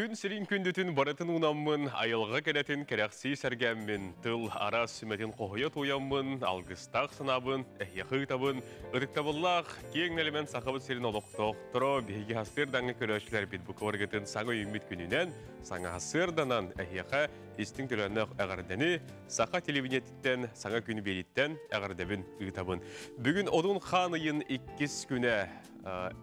Күн сирин күндүтүн баратын унаммын, айылға келетін керекси сәргәммін, тыл ара сүметін қоғыя тояммын, алғыстақ сынабын, әйеқы табын, ұдықтабыллақ, кең әлімен сақабыт сирин олықтоқтыро, бейге хастырдаңы көрөшілер бит бұқы оргетін саңы үміт күнінен, саңа хастырданан әйеқы истің төлөнік әғардені, сақа телевинеттен, саңа күні беріттен әғардабын ұйтабын. Бүгін одын қанайын 2 күні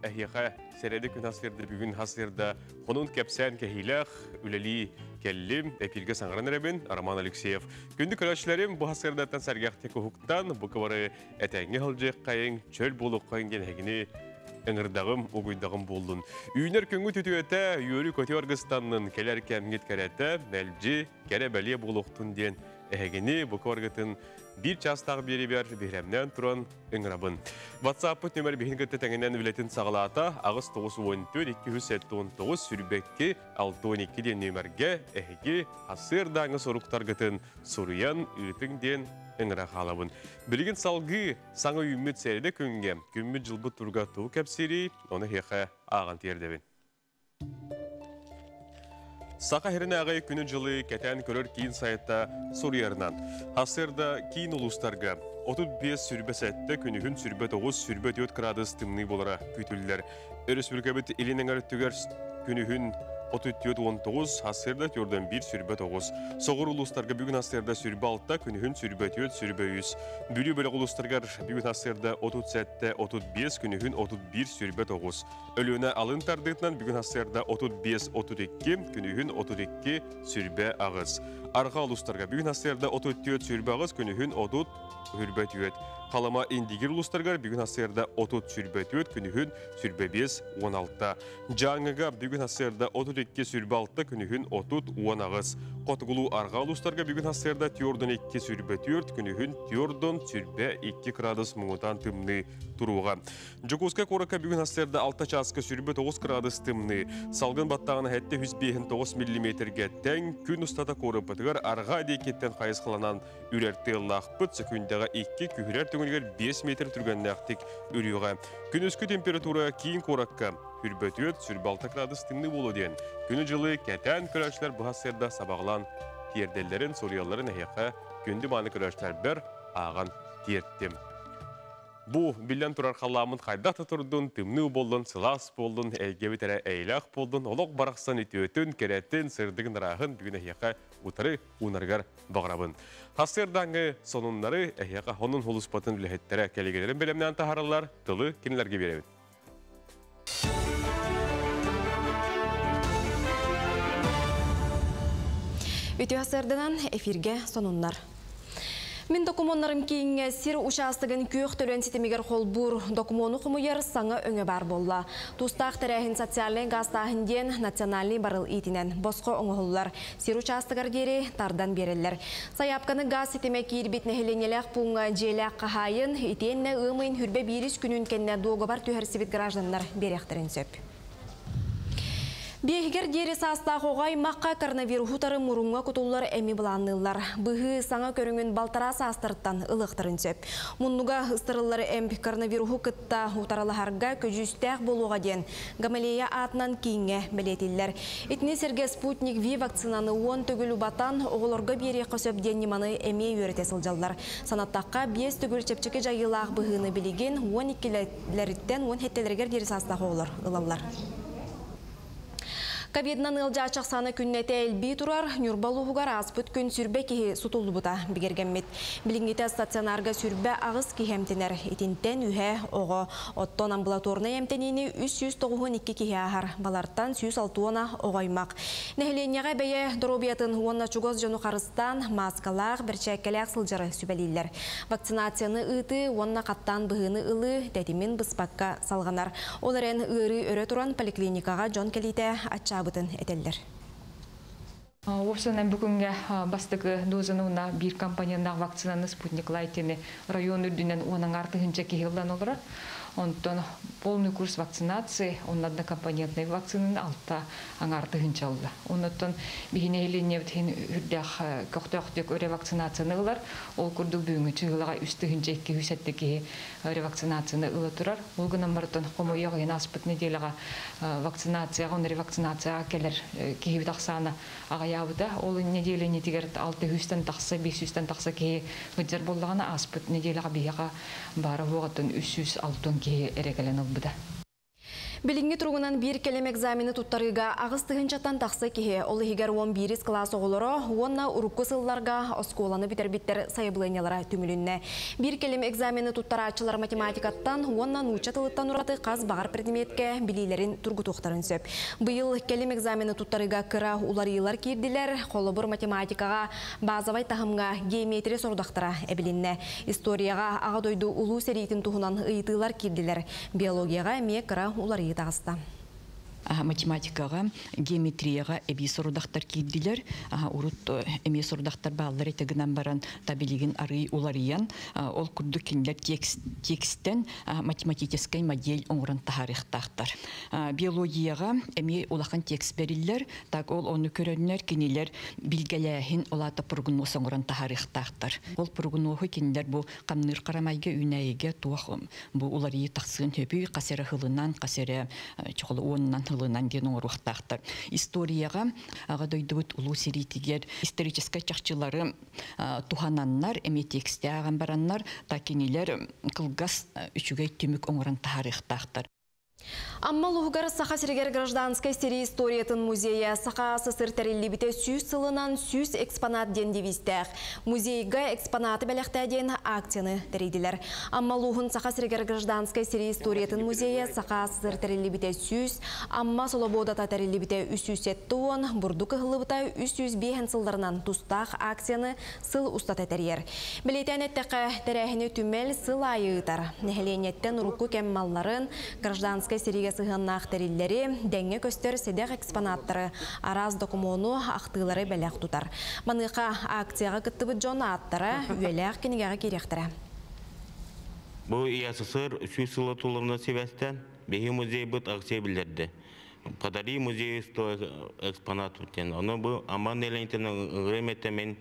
әйеқы сәреді күн хастырды, бүгін хастырды, қонын кәпсән кәхиләқ, үләли кәллім, әпілге саңғыран әребін, Роман Алексеев. Күнді көрәшілерім бұ хастырдаттан сәргәқті көхуқтан, бұ көвары әтәңе ғылжық қайын, чөл болуқ қайын генәгіне әңірдағым, оғыйдағым болдың. Үйінер күнгі түті өті, үйірі көте арғыстанның кәлер кәмгет кәрәті, мәлжі, кәрі бәле болуқтың ден әгені бұ көргітін bir çastaq beri ber bihremden turan ıngırabın. WhatsApp nömer 5 tengenen biletin sağlata ağız 914 279 sürübekki 612 den nömerge ehgi hasırdağı soruktar gıtın soruyan ıtın den ıngıra halabın. Bilgin salgı sana ümit seride küngem. Kümmü jılbı turga tuğ kepsiri onu heqe ağın terdebin. Saqa herine ağay күні жылы кәтән көрір кейін сайытта Сурьернан. Хасырда кейін ұлыстарға 35 сүрбе сәтті күнігін сүрбе 9 сүрбе 4 градус тымны болара күтілілер. Өріспүркәбіт илінің әріттігер күнігін 34-19, хасырда түрден 1 сүрбе 9. Соғыр ұлыстарға бүгін хасырда сүрбе 6, күнігін сүрбе 4 сүрбе 100. Бүлі бөлі ұлыстарға бүгін хасырда 37-35, күнігін 31 сүрбе 9. Өліуіне алын тардығынан бүгін хасырда 35-32, күнігін 32 сүрбе ағыз. Арға ұлыстарға бүгін хасырда 34 сүрбе ағыз, күнігін 30 сүрбе 4. Қалама индигер ұлыстарға бүгін хасырда 30 сүрбе 4, күнігін сүрбе 5-16. Жаңыға бүгін хасырда 32 сүрбе 6, күнігін 30-10 ағыз. Қотығылу арға ұлыстарға бүгін хасырда тиордон 2 сүрбе 4, күнігін тиордон сүрбе 2 градус мұңыдан тымны тұруға. Жокуска қорыққа бүгін хасырда 6 часқа сүрбе 9 градус тымны. Салғын баттағына әтті 109 мм-ге тәң күн ұстата қорып бұтығар арға дейкеттен қайысқыланан үрерті лақпыт секундага 2 күхірер түңілгер 5 метр түргенне ақтик үріуға. Күн үскі температура кейін қораққа үрбөтөт сүрбе 6 градус тымны болу ден. Күні жылы кәтән көрәшілер бұхасырда сабағылан терделерін, сорияларын әйеқі күнді маны көрәшілер бір аған терттім. Бұ білден тұрар қаламын қайдақта тұрдың, тымны болдың, сылас болдың, әйгебі тәрі әйлақ болдың, олық барақсан өтін, кереттін, сырдығын рағын бүгін әйеқі ұтары ұнарғар бағырабын. Хасырдаңы сонынлары әйеқі оның холуспатын үліхеттері кәлегелерін бөлімнен тахарылар, тылы кенілерге беремін. Өте хасырдынан эфирге сонынлар. Мен документарым кейінге сир участығын көк төлен сетемегер қолбур документу құмыйыр саңа өңі бар болла. Тустақ тәрәхін социален гастағын ден национальный барыл итінен босқы оңығылар. Сир участығыр дері тардан берілер. Саяпқаны газ сетеме кейірбет нәхеленелек пұңға желек қағайын, итенне ұмын хүрбе беріс күнін кенне доғы бар түйірсібет гражданлар беректерін сөп. Бейгер дері састақ оғай маққа коронавирусутары мұрынға күтулар әмі бұланылар. Бұғы саңа көріңін балтара састырттан ұлықтырын сөп. Мұннуға ұстырылары әмп коронавирусу күтті ұтаралығарға көжістәқ болуға ден. Гамалея атынан кейінге білетілер. Етіне серге Спутник V вакцинаны 10 түгілі батан оғылырға бері қосып денеманы әме өрете сылжалар. Санаттаққа 5 түгіл чепчеке жайылақ бұғыны білеген 12-леріттен 10 хеттелергер дері састақ оғылыр ұлалар. Ковиднан ылжа чақсаны күннеті әлбей тұрар, нүрбалуғығар аспыт күн сүрбе кеге сұтылды бұта бігергенмет. Білінгеті стационарға сүрбе ағыз кехемтенер, етінтен үйе оғы. Оттон амбулаторны емтенені 392 кеге ағар, баларттан 106 оғаймақ. Нәхіленеға бәйе дұробиятын уонна чугоз жону қарыстан, маскалақ, бірчәккәләқ сылжары сүбәлейлер. Вакцинацияны ұйты, уонна қаттан бұғыны ұлы, дәтімен бұспаққа салғанар. Оларын ұйры өрі тұран поликлиникаға жон келейті атчабытын әтелдер. Опсынан бүгінге бастығы дозынуына бір компанияның вакцинаны Спутник Лайтені район үрдінен оның арты хынча кехілдан олыра. онтон полный курс вакцинации, он однокомпонентный вакцинын алта аңарды хынчалды. Онтон бигине хилине битин үрдях кохтоктек өре вакцинацияны ылар, ол курдук бүгүнгү чыгылага үстү хынчекки хүсеттеки өре вакцинацияны ылы турар. Ол гынан бартон комуйог аспыт неделага вакцинация, он ревакцинация келер киһи тахсана агаябыда. Ол неделе нетигер 600-тан тахса 500-тан тахса киһи хөҗҗәр буллагана аспыт неделага бияга бары вогатын 306 киһи эрегелен албыда. Билинги туругунан бир келем экзамени туттарыга агыс тыгынчаттан тақсы кихе олы хигер 11 класс оғылыры, онна урукку сылларга осколаны битербиттер сайыблынялара түмілінне. Бир келем экзамени туттара ачылар математикаттан, онна нуча тылыттан ураты қаз бағар предметке билилерин тургутуқтарын сөп. Быйыл келем экзамени туттарыга кыра уларыйлар кирдилер, қолыбыр математикаға, базавай тахымга геометрия сордақтара эбилинне. Историяға аға дойду улу серейтін туғынан ыйтылар кирдилер. Биологияға ме кыра уларый тағыста. Математикаға, геометрияға әбей сорудақтар кейділер. Урут әмей сорудақтар бағалар етігінен баран табилеген ары уларыян. Ол күрді кенлер текстен математическай модель оңырын тахарықтақтар. Биологияға әмей улақан текст берілер. Так ол оны көрерінер кенелер білгеләхін олаты пұрғыну соңырын тахарықтақтар. Ол пұрғынуы кенелер бұл қамныр қарамайға үнәйге туақ бұл уларыйы тақсығын төбі қасері хылынан, қасері чоқылы онынан хылынан ген оңыруқтақтар. Историяға аға дойдуыт ұлу серитігер историческай чақчылары тухананнар, әме тексте аған бараннар, такенелер қылғас үшігей түмік оңырын тахарықтақтар. Амма лугар Саха Сиригер гражданской серии историятын музея Саха СССР тәрелебіте сүйіз сылынан сүйіз экспонат ден девистер. Музейга экспонаты бәліқтәден акцияны тәрейділер. Амма луғын Саха Сиригер гражданской серии историятын музея Саха СССР тәрелебіте сүйіз, амма солободата тәрелебіте 307 тон, бұрдық ғылыбыта 305 сылдарынан тұстақ акцияны сыл ұстат әтәрер. Білейтен әттіқі тәрәхіні түмел сыл айығытар. Нәхіленеттен руку кәммалларын гражданской сериге сыгыннақ тәрелері, дәңе көстер седек экспонаттары, араз докумону ақтылары бәләқ тұтар. Маныққа акцияға күттібі Джона аттары, үйеләқ кенегеға керектірі. Бұл ИССР 3 сылы тұлырына себәстен бейі музей бұд акция білдерді. Қадари музей экспонат өткен. Оны бұл аман әлентінің ғыреметімен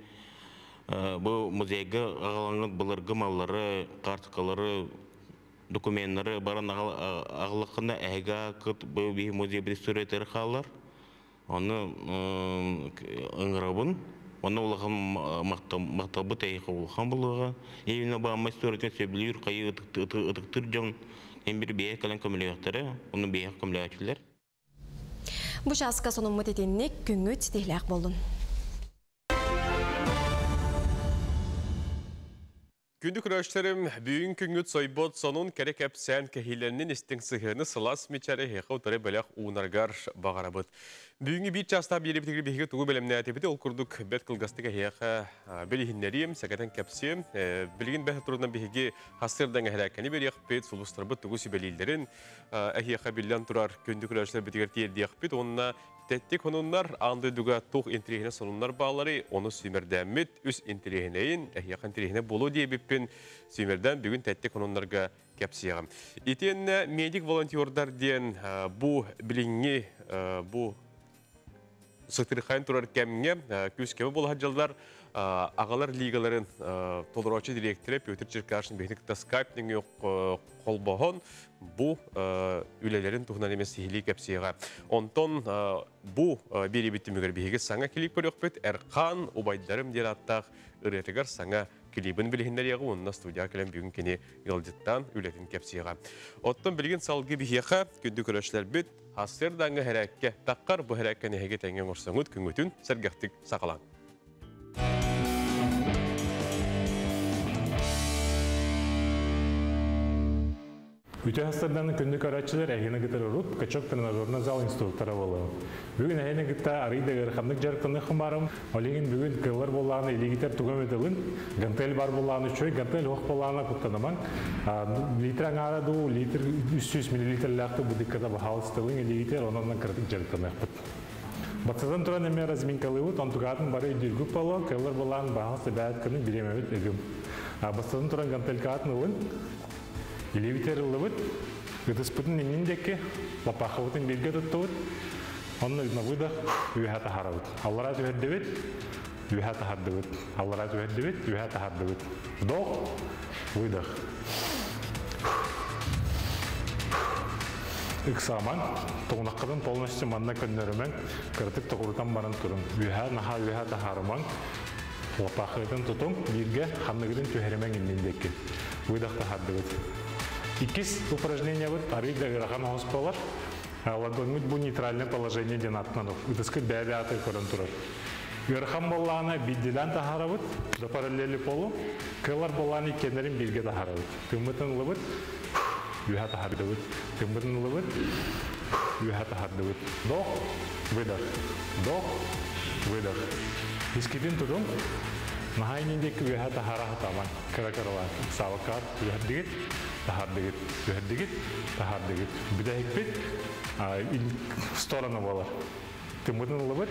бұл музейге ағалаңыз бұлырғы маллары, қартықалары, документтары барын ағылықына әйға күт бұл бейі музей бір сүретері қалар. Оны ұңырабын, оны олағын мақтабы тәйіқі олған бұлыға. Евіне бағымай сүретін сөбілер қайы ұтықтыр жон, ең бір бейі кәлін көмілеуқтары, оны бейі көмілеуәтілер. Бұш асқа соның мұтетеннік күңі тістейләқ болдың. Күнді күрәштерім бүйін күнгіт сойбот сонун керек әпсән кәхилерінің істің сығыны сылас мечәрі хеқау тұры бәләқ уынарғар бағарабыд. Бүйінгі бейт жаста бері бітігір бейгі тұғы бәлеміне әтепіде ол күрдік бәт қылғасты кәхеқі білігінлерім, сәкәтен кәпсем, білігін бәхі тұрынан бейгі хасырдан әхірәкәні бері еқпет, сұлыстарбыд тұғы сөбелейлерін әхеқі білден тұрар күнді күрәштер бітігір тиерді еқпет, онына тәттік онынлар аңды дүға тоқ интерегіне сонынлар бағалары, оны сүймердәмет үс интерегінейін, әхеқі интерегіне болу дейбіппен сүймердән бүгін тәттік онынларға кәпсияғым. Етен медик волонтердар ден бұ біліңе, бұ сықтырықайын тұрар кәміне күз кәмі бол хаджалдар ағалар лигаларын толыраушы директоры Петр Черкашын бейнікті скайптың қолбағын бұ үлелерін тұғынан емес сихили кәпсияға. Онтон бұ бері бітті мүгір бейгі саңа келіп көрек бет әрқан ұбайдарым дер аттақ үретігер саңа келебін білігіндер еғы онына студия кәлем бүгін кені ғылдеттан үлетін кәпсияға. Оттан білген салғы бейеға күнді көрәшілер бет Асырдаңы әрәкке таққар бұ әрәкке нәхеге тәңген орсаңыд күнгітін сәргәқтік сақалан. Үте хастардан күндік арачылар әйгені гітар ұрып, качок тренажерна зал институттары болы. Бүгін әйгені гітта арыйдағыр қамдық жарқыны қымарым, олеген бүгін кылар болағаны елегітер тұғам өтілін, гантел бар болағаны чөй, гантел оқ болағына күттаныман. Литран араду, литр 300 мл лақты бұдыққада бағалыстылың елегітер, онынан кірдік жарқыны қыт. Батсадан тұран әме разминкалы ұт, онтығатын бары үйдіргіп болу, кылар болағын бағалысы бәйт күнің біремеуіт үгім. Батсадан тұран гантел катын ұлын, Илебитер ылыбыт, гытыспытын инниндеке, лапахыбытын берге туттубыт, онны на выдох, үһә тахарабыт. Аллара түһәрдебит, үһә тахардыбыт. Аллара түһәрдебит, үһә тахардыбыт. Вдох, выдох. Иксаман, тоғнаққыдың полностью манна көннөрімен, кіртік тұғыртан барын тұрын. Үһә наха үһә тахарыман, лапахыбытын тұтың, берге ханныгыдың түһәремен инниндеке. Выдох тахардыбыт. Икис упражнения вот, арыйда грахан хоспалар, ладонь bu нейтральное положение денатнанов. Утыскы бәбәты көрін тұрар. Грахан болланы биддилан тахарабыт, до параллели полу, кылар болланы кенерин билге тахарабыт. Тымытын лыбыт, юха тахардыбыт. Тымытын лыбыт, юха тахардыбыт. Дох, выдох. Дох, выдох. Искидин тудum, нахайниндеки юха тахара хатаман. Кыракарала, савакар, юха дигит. Tahardegit, ühedegit, tahardegit. Bidah hikbit, сторону bolar. Tımıdın ılıbıt,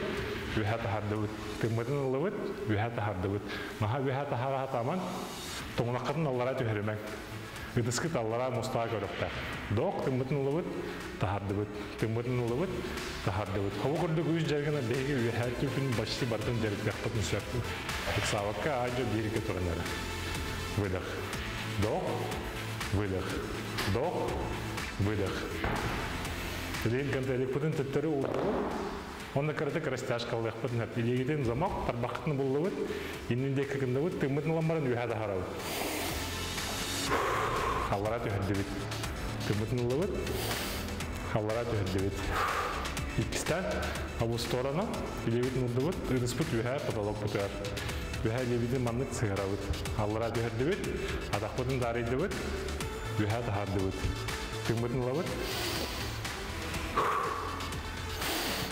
ühe tahardegit. Tımıdın ılıbıt, ühe tahardegit. Naha ühe tahara hataman, toğunakadın Allara tüherimek. Gıdıskıt Allara mustağa görükler. Doğuk tımıdın ılıbıt, tahardegit. Tımıdın ılıbıt, tahardegit. Hava kurduk üç jergana beygi ühe tüpün başlı bardan jerik yakpatın sürekli. Savakka ağacı birike turunları. Выдох. Doğuk. Выдох. Вдох. Выдох. Лейн контелек путын төттөрү ултур. Онда кырдык растяжка алык путын. Илегиден замак тарбакытны булдыбыт. Инниндеки кындыбыт. Тымытын ламбарын үһә тахарабыт. Аллара төһөддүбүт. Тымытын лыбыт. Аллара төһөддүбүт. Икистен абу сторона илегиден улдыбыт. Ыдыспыт үһә потолок путар. Үһә илегиден маннык сыгырабыт. Аллара төһөддүбүт. Адакпытын дарыйдыбыт. Үһә тахардыбыт. Тымытын лыбыт.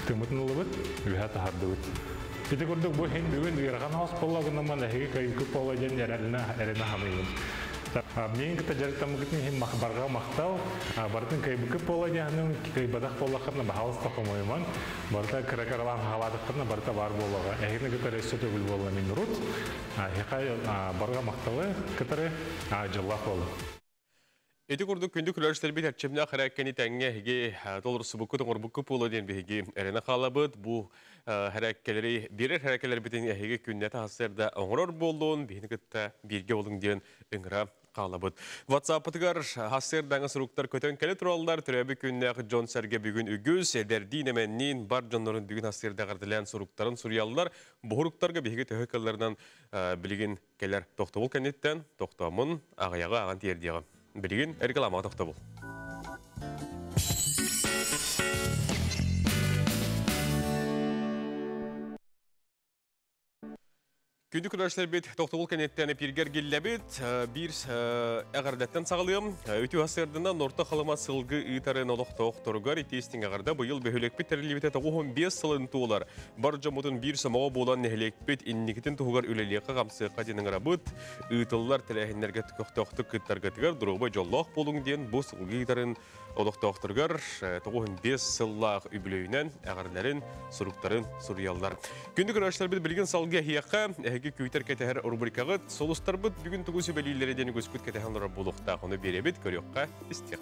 Тымытын лыбыт. Үһә тахардыбыт. Бите көрдүк бу хен бүгүн гырган хас боллагынан мана хеге кайып болладан яралына хамыйын. Мен кыта жарыктам гытын хен махбарга мактал, бардын кайып болладан кайбадак боллакына бахалыс тапамайман. Барда кыракарлан халадыкына барда бар боллага. Эгене кыта ресете бул болла мен рут. Хекай барга макталы кытары жыллак болду. Эти курдук күндүк күлөрүштер бит әрчемне хараккени тәңге хиги долларсы бу көтөңөр бу көпөлө ден биги эрена халабыт бу хараккелери бирер хараккелер битен хиги күннәтә хасырда оңрор болдун бини кытта бирге болдун ден ыңра калабыт. WhatsApp-тыгар хасырдагы суруктар көтөн келе тураллар төрөбү күннәк Джон Серге бүгүн үгүз эдердин эменнин бар жоннорун бүгүн хасырдагы дилен суруктарын сурьяллар буруктарга биги төһөкөлләрдән билигин келер тохтобул кенеттен тохтомун агаяга аган тиердига Bilgin, reklama toxta bul. Күнді күрәшлер бет тоқтығыл кәнеттен эпиргер келләбет, бір әғардаттан сағылыйым. Өті асырдынан орта қалыма сылғы ұйтарын олық-тоқ тұрғар етестің әғарда бұйыл бөхілік бет тәрілебет 15 сылын туылар. Бар жамудын бір самаға болан нәхілек бет иннекетін тұғығар өлелеқі қамсы қаденің арабыт, ұйтылылар тәрәхінлерге түкіқтоқты күттарға тігар дұрғыбай жоллақ болуң ден бұл сылғы ұйтарын олық-тоқтырғар 15 сыллақ үбілейінен әғарларын, сұруқтарын сұриялар. Күнді күрәшлер бет білген салғы әхияққа Күйтер кетәһәр рубрикағыт, солыстар бұд бүгін түгісі бәлейлерден көскүт кетәһән ұрар болуқта қоны беребет көріққа істеқ.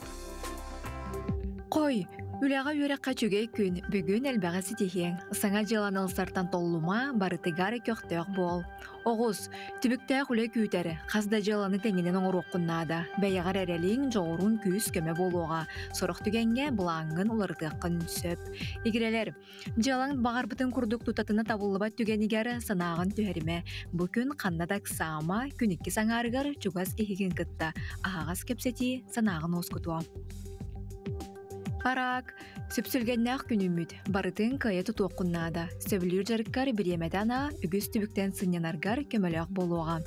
Қой, үләға өрәққа чүгей күн бүгін әлбәғі сетехен. Саңа жыланы ылсартан толлума барытыгары көқтөк бол. Оғыз, түбіктәқ үлі күйтәрі, қазда жыланы тәңінен оңыр оққыннада. Бәйіғар әрәлің жоғырын күйіс көмі болуға. Сұрық түгенге бұлаңғын олардыққын сөп. Егірелер, жылан бағар бұтын күрдік тұтатыны табылыбат түгенігері санағын түхәріме. Бүкін қаннадақ сама күнікке саңарығар чугаз кехеген кітті. Ағаз кепсеті санағын оскутуа. Арак, сөпсілгеннәқ күніміт, барытын кайы тұту оқыннада. Сөбілер жарыққар біремедана үгіз түбіктен сынянарғар көміліқ болуға.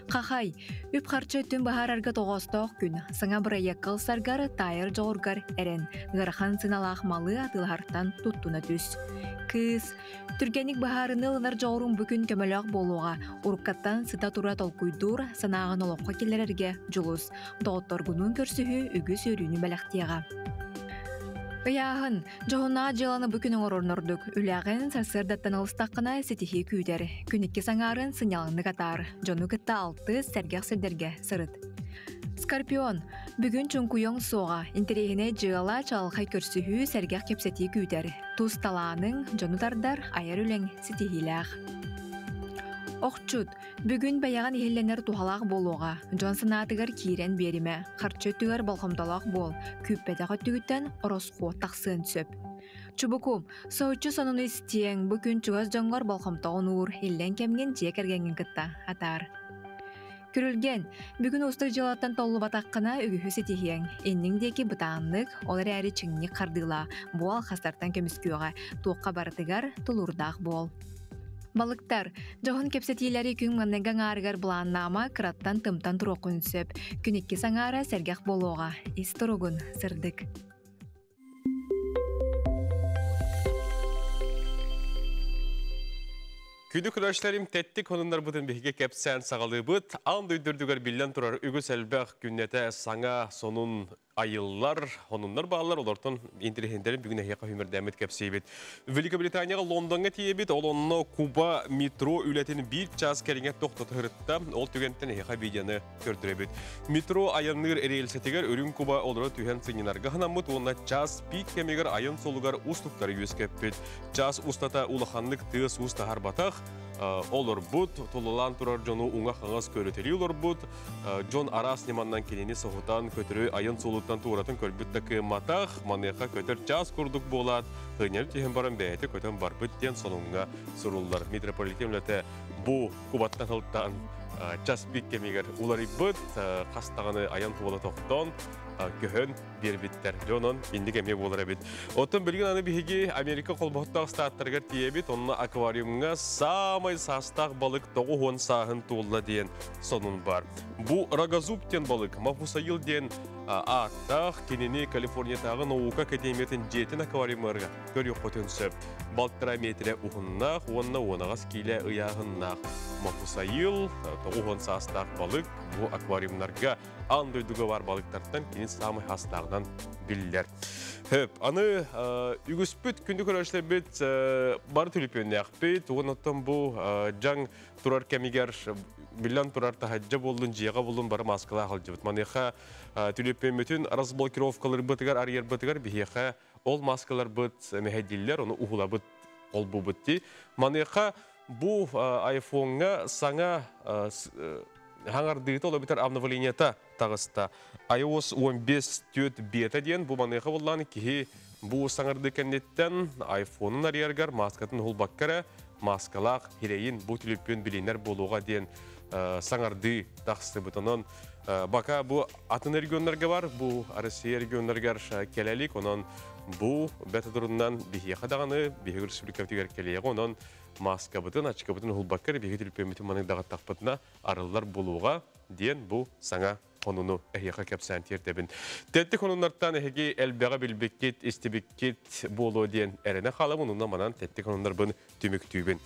Қақай, үп қарчы түн бағарарға тоғыстық күн, сыңа бұрая қылсарғар тайыр жоғырғар әрен, ғырхан сыналақ малы атылғартан тұттуны түс. Кыз, түргенік бағарыны лынар жоғырын бүкін көміліқ болуға, ұрқаттан сыта тұра толқуйдур, санағын олыққа келерерге жұлыз, доғыттарғының көрсігі үгіз өріні бәліқтияға. Ыяғын, жоғына жыланы бүкінің орынырдық. Үләғын сасырдаттан алыстаққына сетихи күйдер. Күнікке саңарын сынялыңды қатар. Жону кітті алты сәргәқ сілдерге сырыт. Скорпион, Бүгін чүнкуйон соға интерегіне жығала чалқай көрсіхі сәргәқ кепсеті күйдер. Туз таланың жонудардар аяр үлен сетихиләқ. Оқчуд, бүгін баяған ehillenер тухалақ болуға, Джонсонатығар кирен беріме, қарчөттігер балқымдалақ бол, күппедіға түгіттен оросқу тақсын сөп. Чубукум, соучу сонуны істең, бүгін чуғаз жоңғар балқымтауын ұр, елден кемген жекергенген кітта, атар. Күрілген, бүгін ұстық жылаттан толы батаққына үгіхі сетихең, енніңдекі бұтағынлық, олар әрі чыңны қардыла, бол қастартан көміскуға, туққа барытығар тұлырдақ бол. Балыктар, жоғын кепсетилері күн ғаннаған арығар бұланнама қыраттан тымтан тұроқын сөп, күнекке саңара сәргәқ болуға, истұрығын сырдық. Күді күрәшләрім тәттік онынлар бұтын бейге кәпсән сағалы бұт, ан дөйдірдігер білден тұрар үгіс әлбәқ күннеті саңа сонун айыллар, онынлар бағалар, олардың интерехендерін бүгін әйеқа хүмір дәмет кәпсей бет. Великобританияға Лондонға тие бет, ол онына Куба метро үләтін бір час кәріңе тоқтаты ғырытта, ол түгенттен әйеқа бейдені көрдірі бет. Метро айыннығыр әрелсетігер өрін Куба олары түйен сыңинарға ғанамыт, онына час пик кәмегер айын солығар ұстықтары өскеп бет. Час ұстата улаханлық тығыз ұстағар батақ, олар бұд, толылан тұрар жону ұңа қаңыз көрітері олар бұд, жон арас неманнан кенені соғытан көтірі айын солыттан туғыратын көлбіттікі матақ, манеқа көтір час күрдік болад, ғынер теген барын бәйті көтін бар бүттен соныңға сұрулар. Метрополитемлеті бұ Кубаттан ғылттан час бик кемегер улары бұд, қастағаны айын туғылы тоқтан, көхін бербеттер. Жонын индік әме болар әбет. Оттың білген аны бігеге Америка қолбақтағы статтарғар тиебет, онына аквариумға самай састақ балық тоғы он сағын туылла дейін сонын бар. Бұ рогозубтен балық, Мафусайыл дейін аттақ кенені Калифорниятағы наука академиятын жетін аквариумарға көр еқотын сөп. Балтыраметрі ұғыннақ, онына онағас кейлі ұяғыннақ. Мафусайыл, тоғы он састақ балық, бұ аквариумларға андойдуға бар балықтардан кейін самы хастағынан білдер. Аны үгіспіт күнді көрәшілі бет бар түліпенне ақпет, оғын бұл жаң тұрар кәмегер білан тұрар тахаджа болын, жиға болын бары маскала ақыл жібіт. Манеха түліпен мүтін разблокировкалар бұтығар, арьер бұтығар, бігеха ол маскалар бұт мәхәділер, оны ұғыла бұт ол бұл бұтты. Манеха бұл айфонға саңа Хаңардыйты олы бітер обновленията тағыста. iOS 15.4 бета дейін бұл манеға болғаны кеге бұл саңарды кәндеттен iPhone-ын арьергар маскатын ол баққара маскалақ херейін бұл түліппен білінер болуға дейін саңарды тақысты бұтынан. Бақа бұл атын регионларға бар, бұл Россия регионларға келелік, онан бұл бәті тұрыннан бейе қадағаны, бейе республика өтігер келеге, онан маска бұтын, ачқа бұтын ұл баққар, бейе түліппен мүтін маның дағат тақпытына арылар болуға дейін бұл саңа қонуны әйеқа кәпсән тертебін. Тәтті қонунлардан әйеге әлбәға білбеккет, істебеккет болу дейін әріне қалым, онundan манан тәтті қонунлар бұн түмік түйбін.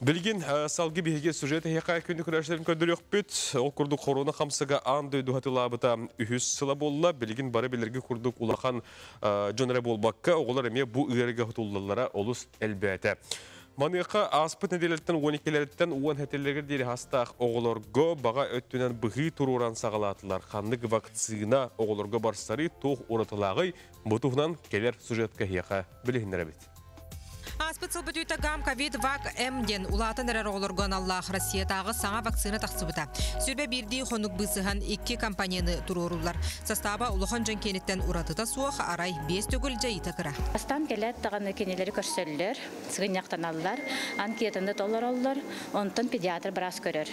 Білген салғы бейге сюжет әйеқа күнді күрәшілерін көндір өкпет, ол күрдік қоруны қамсыға ан дөйді ғатылабыта үхіз сыла болла, білген бары білерге күрдік улақан жонары болбаққа, оғылар әме бұ үйерге ғатылалара олыс әлбәті. Манеқа аспыт неделеттен 12-лереттен уан хәтелергер дейі хастақ оғылырғы баға өттінен бұғы тұруран сағалатылар. Қанлық вакцина оғылырғы барсары тоқ оратылағы бұтуғынан келер сюжетка хеқа білігіндер әбет. Аспыт сылбытүйті гам ковид-вак-М-ден улатын әрі оғылырған Аллах Россиятағы саңа вакцина тақсыбыта. Сүрбе бірді қонық бұсыған 2 компанияны тұрурулар. Састаба ұлыған жан кенеттен ұратыта суақ арай 5 төгіл жайыта кіра. Астан келет тағаны кенелері көрсөлілер, сығыняқтан алылар, анкетінді толар олар, онтын педиатр біраз көрер.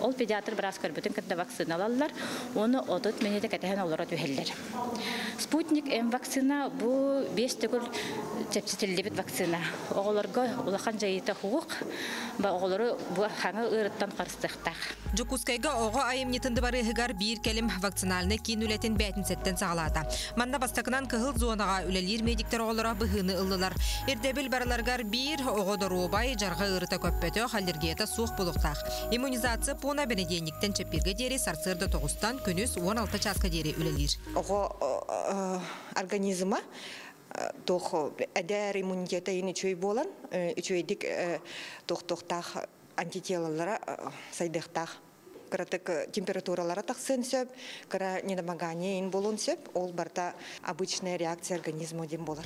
Ол педиатр біраз көрбітін кітті вакцина алалар, оны 30 минуты кәтіген олар өтуелер. Спутник М вакцина бұл 5 төгіл чепсетілдебет вакцина. Оғыларға ұлақан жайыта хуғық, оғылары бұл қаңы ұрыттан қарыстықтақ. Жүкускайға оғы айымнетінді бары ғығар бір кәлім вакциналыны кейін үлетін бәтін сәттен сағалады. Манда бастақынан кығыл зонаға үлелер медиктер оғылыра бұғыны ұлылар. Ердебіл барыларғар бір оғы дұрубай жарға ұрыта көппеті аллергията суық бұлықтақ. Иммунизация пуна бенедейниктен чепперге дері сарсырды тоғыстан күніз 16 часқа дері үлелер. Оғы организма тоқ әдәр иммунитета ені чөй болан, чөйдік тоқтақтақ антителалара сайдықтақ кыратык температуралары тақсын сөп, кыра недомогание ин болун сөп, ол барта обычная реакция организма дем болар.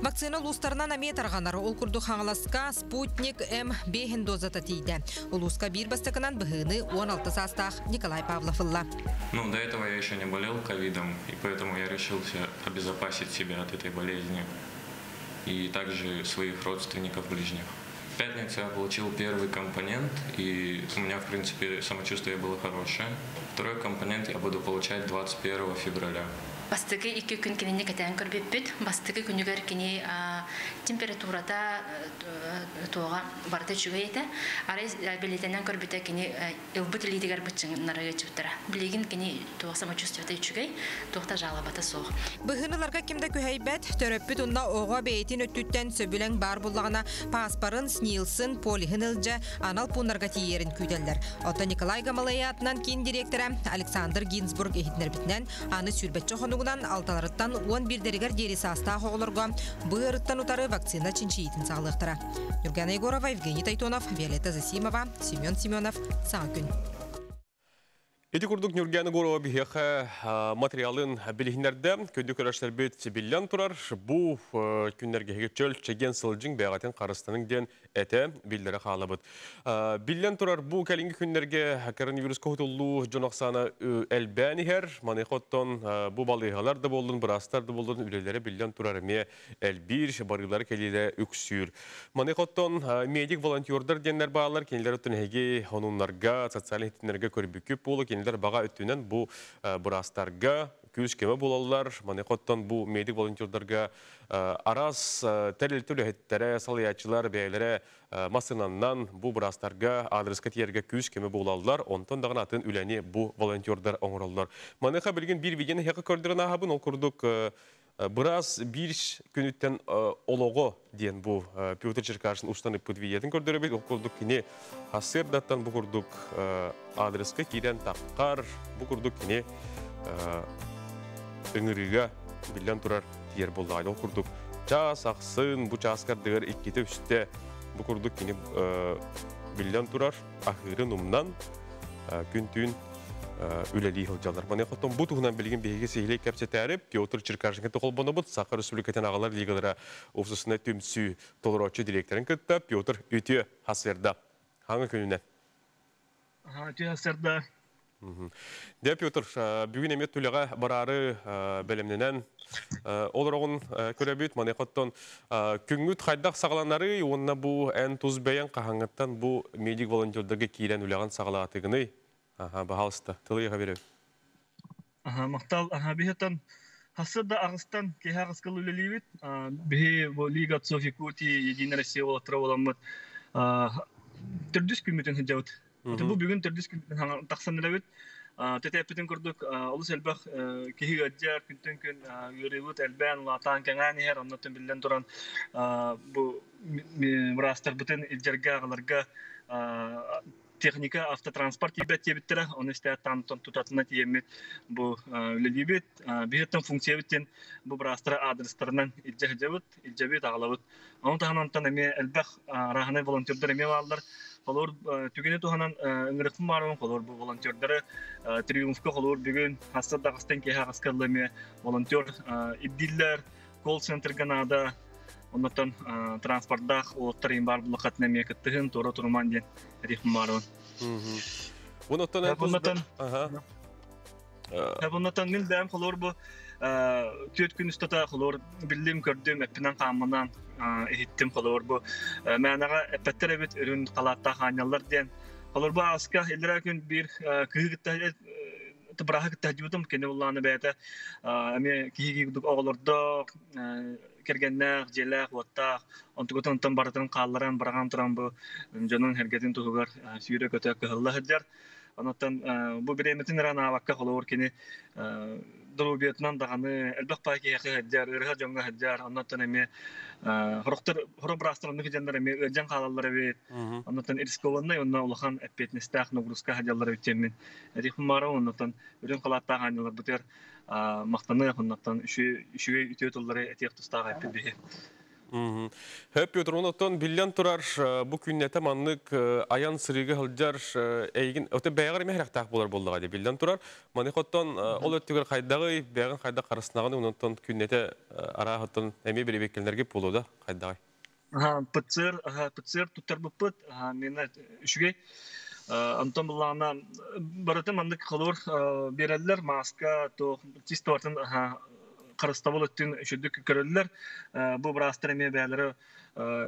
Вакцина лустарынан аме тарғанар ол күрді қаңыласқа Спутник М5 дозата тейді. Улуска бир бастакынан бігіні 16 састақ Николай Павловылла. До этого я еще не болел ковидом, и поэтому я решился обезопасить себя от этой болезни и также своих родственников ближних. В пятницу я получил первый компонент, и у меня, в принципе, самочувствие было хорошее. Второй компонент я буду получать 21 февраля. Бастыгы 2 күн кенене кетен көрбеппит. Бастыгы күнүгөр кене температурада тоға барты чүгейті. Арай билетенен көрбете кене илбыт илидигер бытчыңнары өчүптара. Билеген кене тоға самочувствиеті чүгей, тоқта жалабаты соқ. Бұғыныларға кемді көйбет, төрөппіт ұнна оға бейтін өттүттен сөбілен бар болағына паспарын, снилсын, полихынылжа, анал пунарға тиерін күйделдер. Ота Николай Гамалай атынан кейін директора Александр Гинзбург ехиднер бітінен аны сүрбет жоғыны алталарыттан 11 дерегер дері саста хоғылырға бұғырыттан ұтары вакцина чинчиетін сағылықтыра. Юргена Егорова, Евгений Тайтонов, Виолетта Засимова, Семен Семенов, Саң күн. Эти курдук Нюргена Егорова бихеха материалын билихинерде көндү көрәшлер бет биллян турар. Бу күннәргә чөл чеген сылжың бәгатен карыстаның ден әте билләре халабыт. Биллян турар бу кәлинге күннәргә коронавирус котулу жонаксаны әлбәнихер, манехоттон бу балыгалар да болдун, брастар да болдун, үлеләре биллян турар ме әлбир барылары келеле үксүр. Манехоттон медик волонтердар деннәр баалар кенләр өтөнеге хонуннарга, социаль хетнәргә көрбүкүп болу баға өттінен бұл бұрастарға күз кеме болалар. Манекоттан бұл медик волонтердарға арас тәрелтілі әттері, салаячылар, бәйлері масынаннан бұл бұрастарға адресқа тиерге күз кеме болалар. Онтан дағын атын үләне бұл волонтердар оңыралар. Манеқа білген бір видені хеқі көрдірін ағабын, ол күрдік Бұрас бір күніттен олығы дейін бұл Петр Черкашын ұштаны pëдвиетін көрдірі бет. Ол күрдік кіне асырдаттан бұл күрдік адресқа кейден таққар, бұл күрдік кіне үңіріға білден тұрар тиер болды. Ол күрдік час ақсын, бұл часкардығыр еккеті үсті бұл күрдік кіне білден тұрар ақыры нұмнан күн-түн үләли хылжалар. Мане қоттон бұ тұғынан білген бейге сейлей кәпсе тәріп, Петр Черкашынға тұқыл бұны бұд, Сақыр Республикатын ағалар лигалары офисысына түмсі толырочы директорын күтті, Петр өте хасверді. Хаңы күніне? Өте хасверді. Де, Петр, бүгін емет түліға барары бәлемненен олырағын көрәбет, мане қоттон күнгіт қайдақ сағаланары, онына бұл ән тұз бәйен қағаңыттан бұл медик волонтердерге кейлен үліған сағалатығыны Бахалста, тылыйға беріп. Мақтал, бейхеттен хасырда ағыстан кейі ағысқалы үлелейбет. Бейі Лига Отцов Якутии, Единая Россия олақтыра оламыд. Түрдіс күметін хыджауыд. Бұл бүгін түрдіс күметін тақсан үләбет. Тәті әппетін көрдік, олыс әлбәқ кейі ғаджар, күнтін күн үйрейбет, әлбән, латан кәңән ехер, оннатын білден тұран мұрастар бұтын илжарға ағаларға техника автотранспорт ебет ебеттері, оны істәт танытын тұтатына тиемет бұл үлелебет. Бейеттен функция беттен бұл бірастыры адрестарынан илжабет ағалабыт. Оның тағанантан әме әлбәқ рағынай волонтердер әме балдар. Қолыр түгені туғанан үңіріқпін баруын, қолыр бұл волонтердері триумфқа қолыр бүгін хастар дағыстан кейі ағасқарлы әме волонтер иддиллер, колл-центр ғанада, оннан транспорттақ олықтарың бар бұл қатын әме кіттігін торы тұрман ден рихм баруын. Бұнаттан мен бәйім қолыр бұл төт күн ұстата қолыр білдім көрдім әппінен қамынан ехеттім қолыр бұл. Мәнаға әппәттер әбет үрін қалатта қанялар ден. Қолыр бұл асқа елдері күн бір күйі быраха кыттажыбытым кене улланы бәйті әме кейі оғылырдық кергеннәқ, желәқ, оттақ онтығытын барытын қалларан бараған тұран бұл жонын әргетін тұғығар сүйрі көті кығылы хыджар. Онаттан бұл біреметін рана аваққа қолуыр кені дұрубиетінен дағаны әлбәқ пай кейқі хыджар, ұрға жонға хыджар. Онаттан әме хоры бірастырынды хыджандар әме өджан қалалары бейт. Онаттан ирискованнай, онна улахан әппетіністәқ нұғырысқа хыджалары өттемін. Әрихім мара онаттан үрін қалаттақ анылар бұтер мақтаны, онаттан үшіге үтеу тұллары әтек тұстаға әппет бейі. Höp Piotronoton bilyan turar bu künnete manlık ayan sırıgı hılcar eygin öte beğer mehraqtaq bolar bolluğa de bilyan turar. Manıqotton ol öttüger qaydağı beğen qayda qarısnağını onton künnete ara hatton emi bir bekkenlerge boluda qaydağı. Pıtsır tutar bu pıt mena üçüge Anton bulana barata mandık kalor bereller maska to tistortan Karıstavul ettin şüddük körüller bu brastır eme beyleri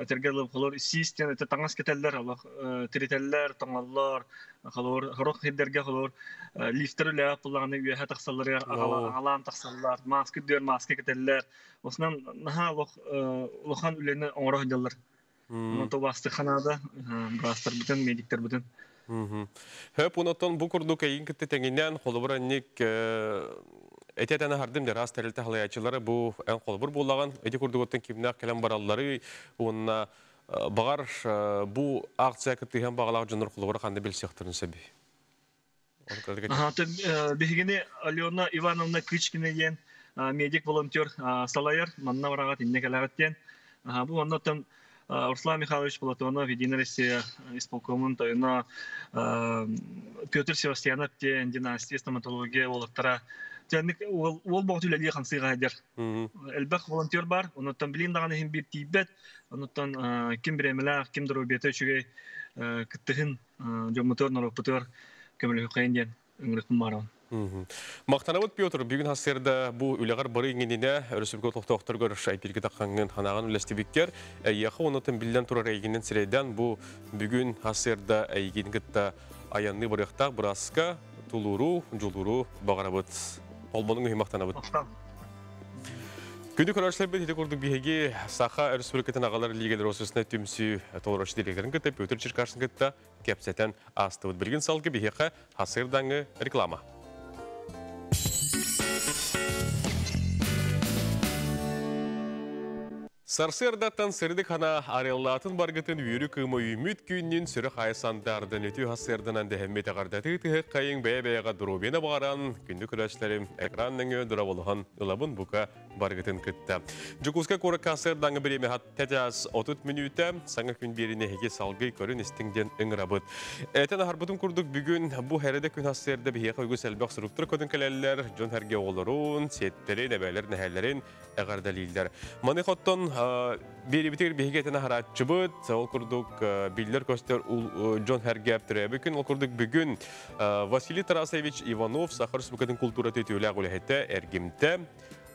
etergerli kalor sistem ete tangas keteller Allah triteller tangallar kalor harok hederge kalor lifterle yapılanı üye taksalları alan taksallar maske diyor maske keteller osnan naha lohan ülene onroh jallar Noto bastı kanada brastır bütün medikler bütün Höp unoton bu kurduk eyin kitte tenginen kolobrannik Eteten hardım der asterilte halayatçıları bu en kolbur bollagan eti kurdugotten kimnak kelen baralları onna bagar bu aksiya kittihen bağlar jönür kolbur kandı bil sektorun sebi. Bihigini Alyona Ivanovna Kıçkine yen medik volontör salayar manna varagat inne kalagatyen bu ondan Руслан Михайлович Платонов, Единая Россия, исполкомын тойына Петр Севастьянов тен династия стоматология олықтара. Жәнік ол бағыт үләлі қансыға әдер. Әлбәқ волонтер бар, оныттан білін дағаны хем бір тейбет, оныттан кім біремелі, кім дұру беті үшіге күттіғін жомытыр, нұрыпытыр, көмілі қойын ден үңірікпін барауын. Мақтанабыт Петр, бүгін хасырда бұл үләғар бары еңгеніне өрісілгі тоқтақтыр көріш айпирге таққанғын ханаған үләстебеккер. Әйеқі онытын білден тұрар әйгенен сірейден бұл бүгін хасырда әйгенгітті аянны барықтақ бұрасқа тұлыру, жұлыру бағарабыт. Олбаның өй мақтанабыт. Күнді көрәшілер бет еті көрдік бейге Саха Республикатын ағалар лигелер осысына түмсі толырышы делегерін күтті Петр Черкашын күтті кәпсәтен астығыт. Білген салғы бейге хасырдаңы реклама. Сарсырдаттан сырдық хана ареллатын баргытын үйірі кымы үміт күннің сүрі қайсандардың өту хасырдынан дәхемет ағардаты тұхық қайын бәй-бәйға дұрубені бағаран күнді күрәшілерім экранның өндіра болуған ұлабын бұқа баргытын күтті. Жүкузға көрік хасырдаңы біреме тәтәз 30 минуты саңа күн беріне хеге салғы көрін істіңден үңірабыт. Әтен арбытын күрдік бүгін бұл әреді күн хасырды бейеқі үгі сәлбәқ сұрыптыр көтін кәләлілер, жон әрге олырын, сеттері, нәбәлер, нәхәлерін әғардалилдер. Маны қоттон бері-бітер бейгетіне харатчы бұд, ол күрдік білдер көстер Джон Хәргәп түрәбі күн, ол күрдік бүгін Василий Тарасевич Иванов Сахар Республикатын культура төтеулі ағылы әргімті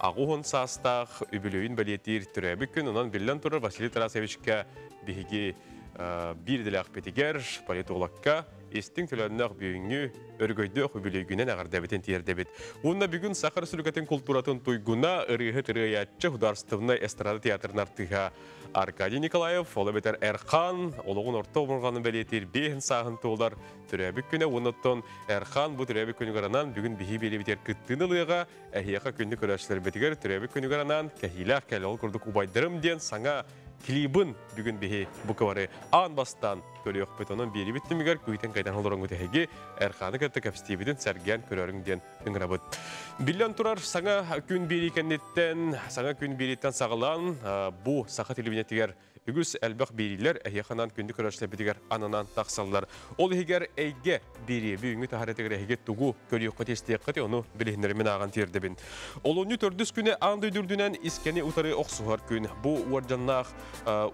ағуғын састақ үбілейін бәлетер түрәбі күн, онан білден тұрыр Василий Тарасевичке бейге бір ділі ақпетігер политологқа Истин төлөннөк бүйүңү өргөйдөх үбүлөгүнөн агардабытын тиердебит. Онна бүгүн Сахар Республикатын культуратын туйгуна ырыгы тырыячы Художественный эстрада театрын артыга Аркадий Николаев, Олабетер Эрхан, олугун орто болганын белетир бехин сагын толдар түрөбүк күнө онуттон Эрхан бу түрөбүк күнүгөрөнөн бүгүн бихи белебитер кыттынылыга эхияка күндү көрөчлөр бетигер түрөбүк күнүгөрөнөн кахилах келол курдук убайдырым ден саңа клибын бүгін бейі бұқывары аң бастан көріөк бетонын бері біттімігер көйтен қайдан олырын өтеге әрқаны кәтті кәпістебіден сәрген көреріңден үңірабыд. Білен тұрар саңа күн бері кәнеттен, саңа күн береттен сағылан бұ сақа телевинеттігер үгіз әлбәқ берилер әйеқанан күнді көрәшілі бітігер анынан тақсалылар. Ол егер әйге бері бүйіңі тахаретігер әйге тұғу көрі қотестек қыты оны білігінерімен аған тердебін. Ол оны төрдіс күні аңды дүрдінен искені ұтары оқсуғар күн. Бұ уаржаннақ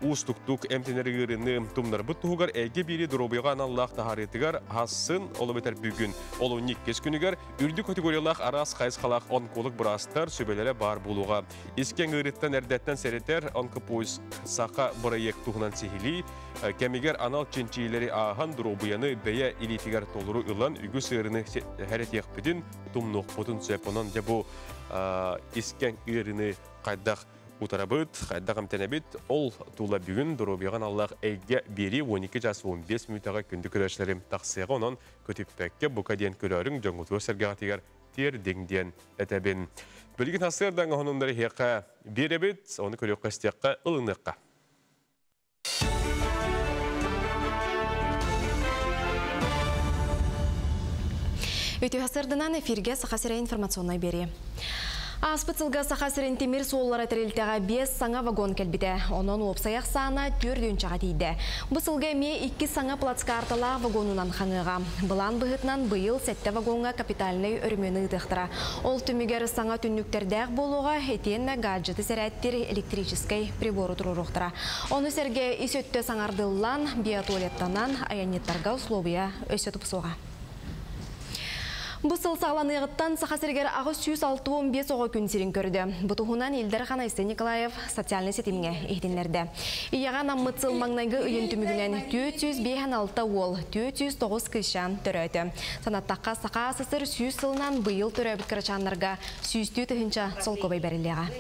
ұстықтық әмтенергеріні тұмнар бұт тұғығар әйге бері дұробыға аналлақ тахаретігер хасын олы бетер бүгін. Ол 12 күнігер үрді категориялақ арас қайыз қалақ онколық бұрастар сөбелері бар болуға. Искен ғырыттан әрдеттен сәреттер онкопойыз сақа проект туғынан сехили, кәмегер анал ченчейлері ағын дұробыяны бәйе илетігер толыру ұлан үгі сырыны әрет еқпедін тұмнық бұтын сөйпонан жабу искен үйеріні қайдақ ұтарабыд, қайдақ әмтенебет, ол тула бүгін дұробыяған Аллах әйге бері 12 жас 15 минутаға күнді көрәшілерім тақсыға онын көтіппәкке бұқа ден көрерің жоңғытуы сәргеғатығар тер деңден әтәбін. Білген асырдан ғанымдары хеқа беребет, оны көрек қастеққа ұлыныққа. Өте ғасырдынан эфирге сақасыра информационной бері. Аспыцылға сақасырын темір соллары тірілтіға 5 саңа вагон кәлбіді. Оның опсаяқ сағына 4 чаға дейді. Бұсылға ме 2 саңа плацкартала вагонынан қаңыға. Бұлан бұғытнан бұйыл сәтті вагонға капиталыны өрмені ұтықтыра. Ол түмігер саңа түнніктердәқ болуға етен гаджеты сәрәттер электрическай приборы тұрырықтыра. Оны сәрге есетті саңардылан биотуалеттанан аяниттарға условия өсетіп соға. Бұсыл сағланығыттан сақасыргер ағы 165 оғы күн сирин көрді. Бұтығынан Елдер Ханайсы Николаев социальный сетімге ехтенлерді. Ияған аммытсыл маңнайғы үйін түмігінен 456 ол, 409 кышан түрәді. Санаттаққа сақа асысыр 100 сылынан бұйыл түрәбіт кірачанларға 100 түхінші сол көбей бәріліға.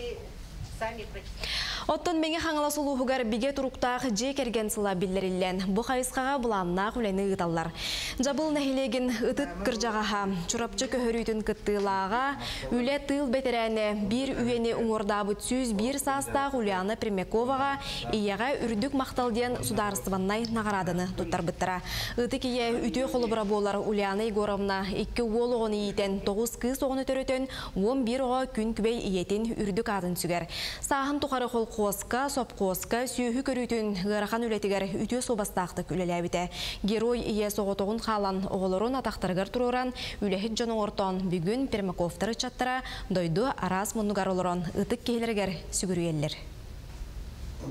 Оттон меңе хаңала сұлуғығар биге тұруқтағы же керген сыла білдерілен. Бұ қайысқаға бұланна құлайны ұталар. Жабыл нәхилеген ұтыт кіржағаға, чұрапчы көхірійтін күттілаға, үлі тыл бетерәне бір үйені ұңырдабы түз бір саста Ульяна Примяковаға ияға үрдік мақталден сударыстываннай нағарадыны тұттар бұттыра. Үті кие үті қолыбыра болар Ульяна Егоровна 2 ол оғыны иетен 9 кыз оғыны төретін 11 оға күн күбей иетін үрдік адын сүгер. Сағын тұқары қол қосқа, соп қосқа, сүйі көрітін ғырақан үлетігер үті собастақты үлеләбіті. Герой ие соғытығын қалан оғылырын атақтарғар тұрыран үлехет жоның ортан бүгін Пермаковтары чаттыра дойду арас мұнығар олыран ұтық кейлергер сүгірі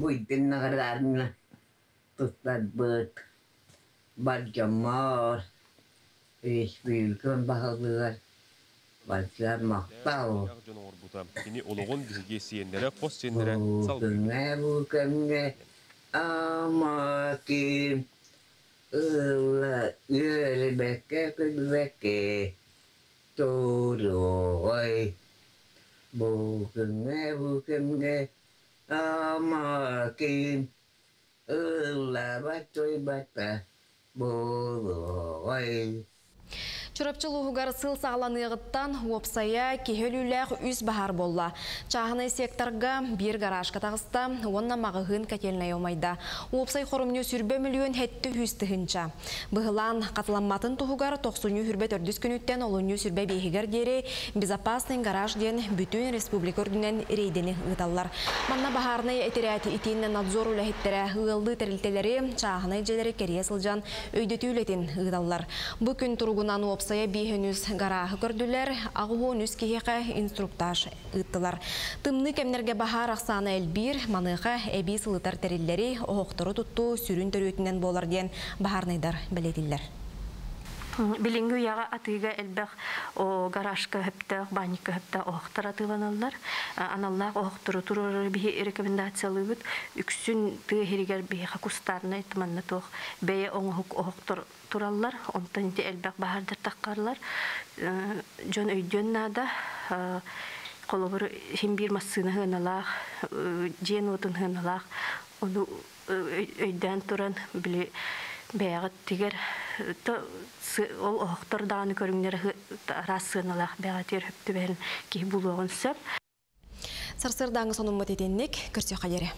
Бұйдың нағырдарына тұттар бұд, бар жамар, республикан бағылығар. Балсылар мақтау. Кені олығын бізге сиендері, қос сиендері салды. Бұкімге амаким, ұла өрбәкке күлбәкке, торой. Бұкімге амаким, ұла батой бата, болой. Чурапчылуғығар сыл сағланығыттан опсая кехеліләқ үз бағар болла. Чағынай секторға бір гараж қатағыста, онна мағығын кәтелінай омайда. Опсай қорымны сүрбе миллион хетті хүстігінші. Бұғылан қатыламматын тұғығар 90 хүрбет өрдіс күніттен олыны сүрбе бейгер дері безопасный гараж ден бүтін республика өрдінен рейдені ұталар. Манна бағарнай әтерәті итінен надзор үләхеттері ұғылды тәрілтелері чағынай желері кере сылжан өйдеті үлетін ұталар. Бұ күн тұрғынан опсая бейхенүз гарағы көрділер, ағуынүз кейеқі инструктаж ұттылар. Тымны кемнерге бағар ақсаны әлбір, маныға әбей сылытар тәрелері оқтыры тұтту сүрін төрөтінен болар ден бағарнайдар білетілер. Билингі яға атыға әлбәқ гаражка хөпті, баника хөпті оқтыр атыланалар. Аналлақ оқтыры тұрыр бейі рекомендациялы бұд. Үксін тұғы херігер бейі қақустарына етіманна тоқ. Бәйі оңық оқтыр тұралар. Онтан де әлбәқ бағардар таққарлар. Жон өйден нада қолыбыр хем бір массыны ғыналақ, жен отын ғыналақ. Оны өйден тұран білі бәйіғыт тегер ол оқтырдағаны көріңдер расыналақ бәғатер хөпті бәрін кей бұлуғын сөп. Сарсырдаңы сонын мұт етеннік көрсе қайыры.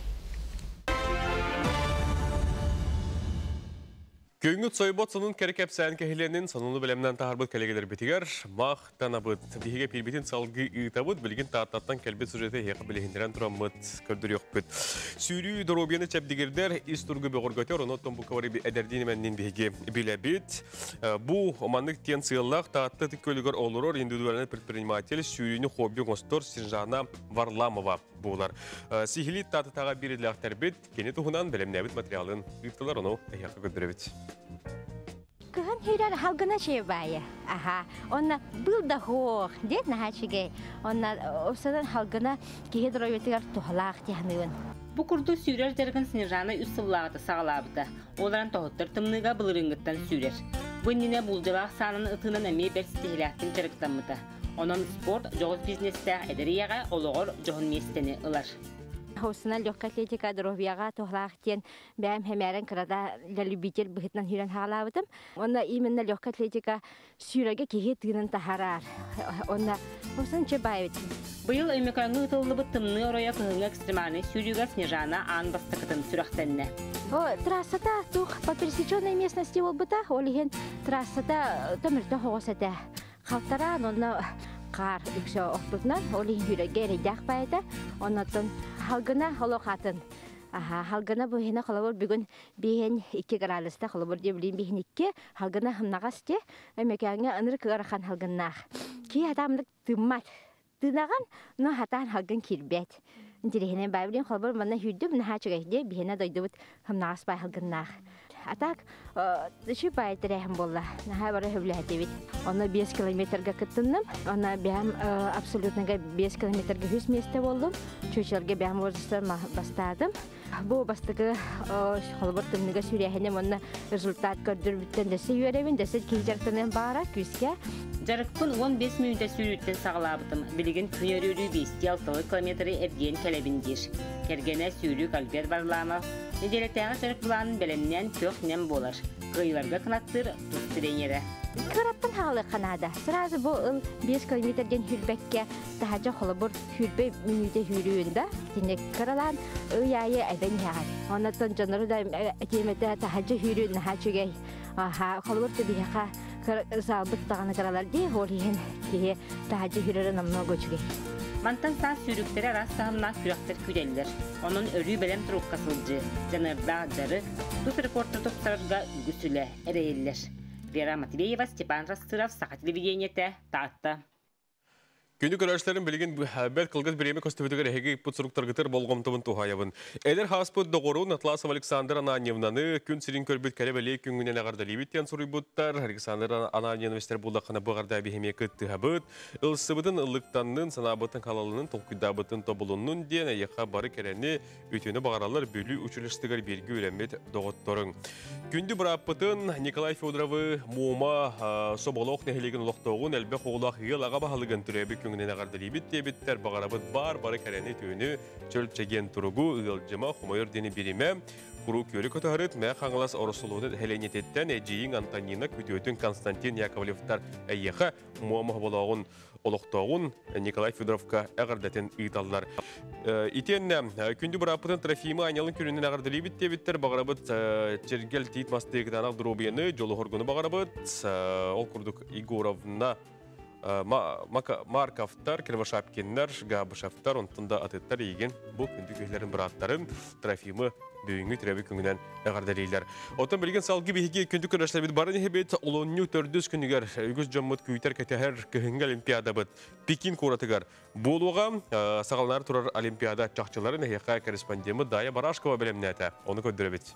Күйіңгі цойбот сонын кәрекеп сән кәхіленін сонуны білемнен тағарбыт кәлегелер бетігер, мақтан абыт. Бігеге пелбетін салғы ұйтабыт, білген тағаттан кәлбет сюжеті еқі білігіндерен тұрамыт көрдір еқ бүт. Сүйрі дұробияны чәпдігердер, истұрғы бөғыргөтер, оны томбу кавары әдердені мәннен бігеге біле бет. Бұ оманлық тен сыйлақ тағатты көлігер олырор, индивидуальный предприниматель сүйріні хобби ғостор Синжана Варламова болар. Сихилит тағаты таға береділі ақтарбет, кені тұғынан білемнәбіт материалын ұйықтылар, оны әйақы көндіребет. Кыган хирар халгына чебая. Аха, онна был да хох, дед на хачиге. Онна осадан халгына кихедроветигар тухлах тяхнын. Бу курду сүйрер дерген Снежана үссыллағыты сағалабыды. Оларан тоғыттыр тымныға бұлырыңғыттан сүйрер. Бұнніне бұлдылақ санын ұтынан әме бәр стихиляқтың жарықтамыды. Онын спорт, жоғыз бизнесті әдірияға олығыр жоғын местені ылар. Хосына легкая атлетика здоровьяга тухлахтен бәм хәмәрен крада любитель бихтнан хиран халабытым. Онда именно легкая атлетика сүйрәгә киһе тыгын тахарар. Онда хосын чебайт. Быел өймәкәңгә тыллы бытымны орая кыһыңга экстремальный сүйрүгә Снежана ан бастыкытын сүрәхтәнне. Трассата тух по пересеченной местности олбыта, олиген трассата томырта хогосата. Халтара онда қар үксі оқтутынан, олин хүрәге рейдақ байда, оннатын халгына холоқатын. Халгына бұхена қолабыр бүгін бейін 2 градуста қолабыр де білейін бейін 2, халгына хымнағас те, өмекәңе ыныр кығарақан халгыннақ. Кей атамдық тыммат. Тынаған, но хатан халгын келбет. Интерехенен байбылен қолабыр мұнна хүрді, мұна хачығайде бейіне дойды бұд хымнағас бай халгыннақ. Атак, шы байытырайым болла. Наха бары хөблі әтебет. Оны 5 километрға күттінім. Оны бәм абсолютныға 5 километрға 100 месте болдым. Чөчелге бәм возыстан бастадым. Бұл бастығы қолыбыр тымныға сүйрәхенем. Оны результат көрдір біттен дәсі үйеревін. Дәсі кейжартынын бара күзге. Жарықпын 15 минутта сүйреттен сағылабытым. Білігін күнерүрі 5-6 километрі әрден кәлебіндер. Кергене сүйрі кальбер барлама. Неделеттәңі сөрік бұланын бәлемнен көк нем болар. Қыйларға қынаттыр тұз тренері. Кыраттын халы қанада. Сразу бұл 5 километрден хүрбәкке тахажа қолыбыр хүрбе минуте хүрүйінді. Тінек қыралан ұйайы әбен яғад. Онаттан жаныры да әтеметі тахажа хүрүйін хачугай. Қолыбыр түбіяқа залбыт тағаны қыралар дей, олейін кеге тахажа хүрірі намна көчугай. Мантан саа сүйріктері растағымна күректер күделдер. Оның өрі бәлем тұруқ қасылжы, жанырда жары, тұт рекордты тоқтарырға үгісілі әрейелер. Вера Матвеева, Степан Растыров, Сақа телевидениеті, Таатта. Күнді көрәшілерін білген бәт қылғыз біреме көстібітігер әйгі бұт сұруқтарғытыр болғымтымын тұхайабын. Әлер хаспыт доғырын Атласов Александр Ананьевнаны күн сирин көрбіт кәребәлей күнгінен ағарда лебеттен сұрый бұттар. Александр Ананьевна вестер бұлдақына бұғарда бігеме күтті ғабыт. Үлсібідің ұлықтанның, санабытың қалалының толқыдабытың тобылының ден әйеқа бары кәрәні өтені бағаралар бөлі үшілістігер бергі өлемет доғыттырың. Күнді бұраппытын Николай Федоровы Мума Соболоқ нәхелеген ұлықтауғын әлбәқ оғылақ ел аға бағалығын түрәбі күнгінен ағарды лебет дебеттер бағарабыт бары кәрәні түйіні чөлчеген тұрғу ұғылжыма құмайыр дені береме. Құру көрі көтіғарыт мәқ аңылас орысылуыны әленететтен әжейін Антонина күтіөтін Константин Яковлевтар әйеқі Муамы болағын олықтауын Николай Федоровка әғардатын ұйталылар. Итен күнді бұрапытын Трофимы айнялын күнінен ағарды лебет дебеттер бағарабыт чергел тейт мастығыдан ағдырубияны жолы хоргыны бағарабыт. Ол күрдік Игоровна Марковтар, Кривошапкиннер, Габышевтар, онтында атыттар еген бұл күнді көйлерін бұраттарын Трофимы бүйінгі түрәбі күнгінен әғардалейлер. Отын білген салғы бейге күнді көрәшілер бет барын ехебет олонну төрдіз күнігер үгіз жаммыт күйтер кәтәхер көхінгі олимпиада бет Пекин қоратығар. Болуға сағалнар тұрар олимпиада чақчыларын әйеқа корреспондемі Дая Барашкова білеміне әті. Оны көддірі бет.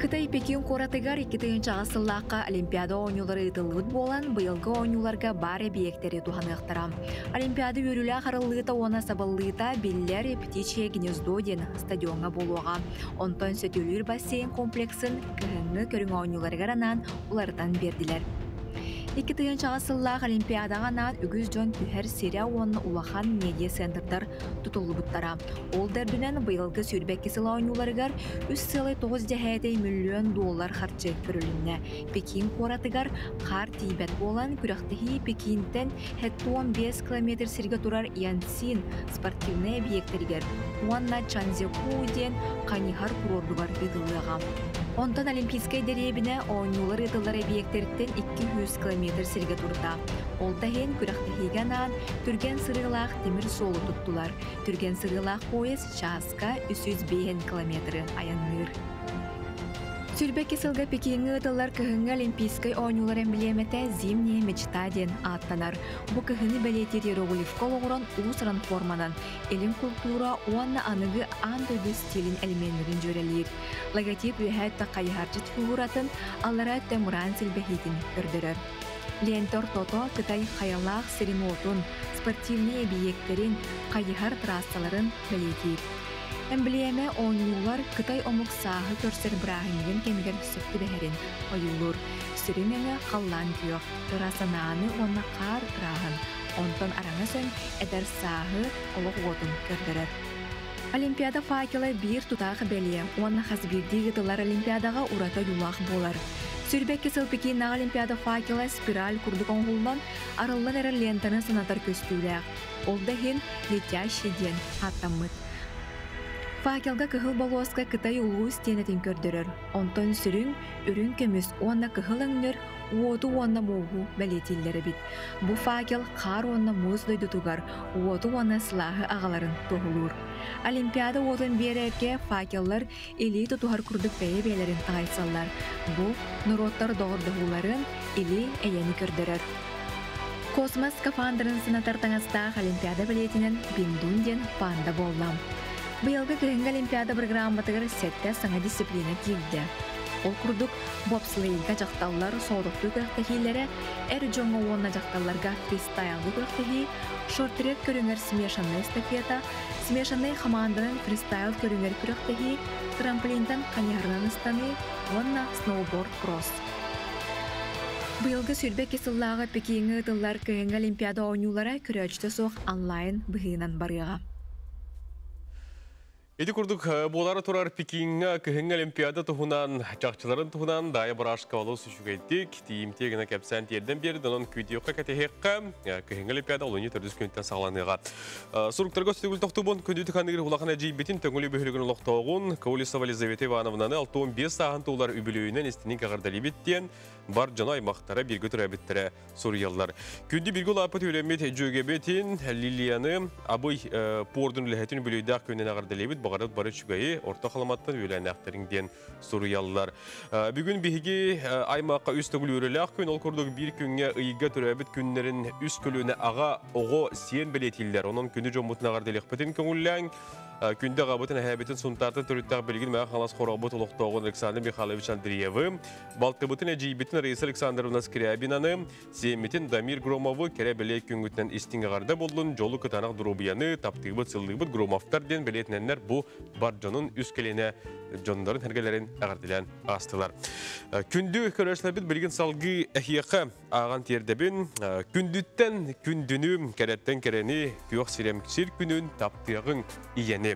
Кытай Пекин қоратығар 2-інші ғасыллаққа Олимпиада ойнулары ұтылығыт болан бұйылғы ойнуларға бар объекттері туғанықтыра. Олимпиада өрілі қарылығыта оны сабылығыта беллер птичье гнездо ден стадионға болуға. Онтан сөтелер бассейн комплексін кіғіңі көрің ойнуларға ранан олардан берділер. 2-інші ғасыллақ Олимпиадаға нан үгіз жон күхер серия онны улахан медиа центрдар тұтылыбыттара. Ол дәрдінен бұйылғы сүйрбәк кесіл ойнуларығар $3,9 миллион харчы көрілінне. Пекин қоратығар қар тейбәт болан күріқтіхи Пекинтен 15 километр серге тұрар Янсин спортивный объекттергер. Уанна Чанзеку ден қанихар курордығар бедылыға. Онтан Олимпийскай дәребіне ойнулар етілар объекттерден 200 километр серге тұрда. Олтахен күріқтіхиганан түрген сырылақ темір солы тұттылар. Түрген сырылақ пояс часка 305 километрі аянныр. Сүрбек кесілгі Пекингі ұтылар кіғіңі Олимпийскай ойнулар әмілеметі зимния мечта ден аттанар. Бұ кіғіні бәлетер иероглифқа оғыран ұлысыран форманан. Елін культура уанна анығы андойды стилін әлменлерін жөрелер. Логотип үйәтті қайхарчыт фигуратын аллара тәмұран сілбәхетін көрдірір. Лентор Тото Кытай қаялақ сиренотун, спортивный объекттерин, қайхар трассаларын бәлетер. Эмблеме ойнулар Кытай омук сағы көрсер брахинген кемгер сөкті бәхерін ойулur. Сүрімені қаллан күйі, тұрасананы онна қар рағын. Онтан араңа сөн әдір сағы олық отын көрдірір. Олимпиада факелы бір тұтағы бәле, онна қазбирді ғытылар Олимпиадаға урата юлақ болар. Сүрбек кесіл Пекинна Олимпиада факелы спираль күрдік оңғылдан арылан әрі лентаны санатар көстілі. Олда хен летящий ден аттамыд. Факелга кыһыл болуоска кытай улуус тиенетин көрдөрөр. Онтон сүрүң, үрүн көмүс уонна кыһыл өңнөр, уоту уонна моогу бәлетиллері бит. Бу факел қар уонна муз дойдутугар, уоту уонна сылаһы агаларын тоһулуур. Олимпиада уотун берерге факеллар или тутухар курдук бәйебелерин агайсаллар. Бу нуроттар доғырдығуларын или әйәни көрдөрөр. Космос скафандрын сынатар таңастаах Олимпиада билетинен биндунден панда боллам. Быйылгы кыһыңга Олимпиада программатыгар сетте саңа дисциплина килди. Ол курдук бобслейга жакталлар соодуктуу кырактахилери, эр жоңго уонна жакталларга фристайлдуу кырактахи, шорт-трек көрүңөр смешанный эстафета, смешанный команданын фристайл көрүңөр кырактахи, трамплинтан каньярынан ыстаны, уонна сноуборд кросс. Быйылгы сүрбе кесыллаага Пекинге ытыллар кыһыңга Олимпиада оюлара көрөөчтө соох онлайн быһыынан барыга. Эти курдук болары турар Пекинга кыһыңга Олимпиада туһунан, жакчыларын туһунан дайы барашка болу сүшүгейдик. Тиимте гына кепсен терден берди, онон күдүкка кетехекка кыһыңга Олимпиада олуни төрдүс күнтен сагланыга. Суруктарга сөтүгүл токтубун күндүтүк хандыгыр улакана жийбетин төңүлү бөһөлүгүн улоктогун Каулисова Елизавета Ивановнаны 6-15 сагын туулар үбүлүүнөн эстинин кагардалибиттен бар жана аймактары бирге төрөбүттөрө сурыяллар. Күндү бирге лапыт үлемет жөгөбетин Лилияны абый пордун лехетин бүлүйдак күнүнөн агардалибит багарат бары чугайы орта халаматтан үләнәктериңден сурыяллар. Бүгүн биһиги аймакка үстөгүл үрелак күн ол курдук бир күнгө ыйга төрөбүт күннөрүн үс көлүнө ага ого сиен билетиллер. Онун күнү жомутун агардалыкпытын көңүлләң күндө габытын хәбетин сунтартын төрүттәк билгин мә халас хорабыт улуктогон Александр Михайлович Андреевы, Балтыбытын әҗибетин Раиса Александровна Скрябинаны, Семитин Дамир Громовы кере билет күнгүтнән истиңгарда болдун, жолу кытанак дурубияны, таптыгыбыт сылдыгыбыт Громовтар ден билетнәннәр бу бар жонун үс келене жондарын хәргәләрен агардылан астылар. Күндү көрәшләбит билгин салгы әхияка аган тердебин, күндүттән күндүнү керәттән керени күк сиремсир күнүн таптыгын ияне.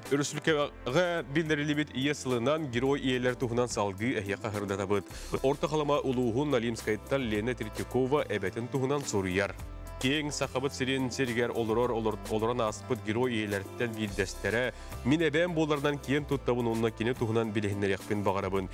Өрүсүлкәгә билдерилибит ие сылынан герой иелер туһунан салгы әхияка хырдатабыт. Орта халама улуһун Налимскайттан Лена Третьякова әбәтен туһунан сурыяр. Кең сақабыт сирен сергер олоран аспыт герой иелерден билдестере. Мин әбән болардан кейін туттабын онына кене туғынан білігінер яқпен бағарабын.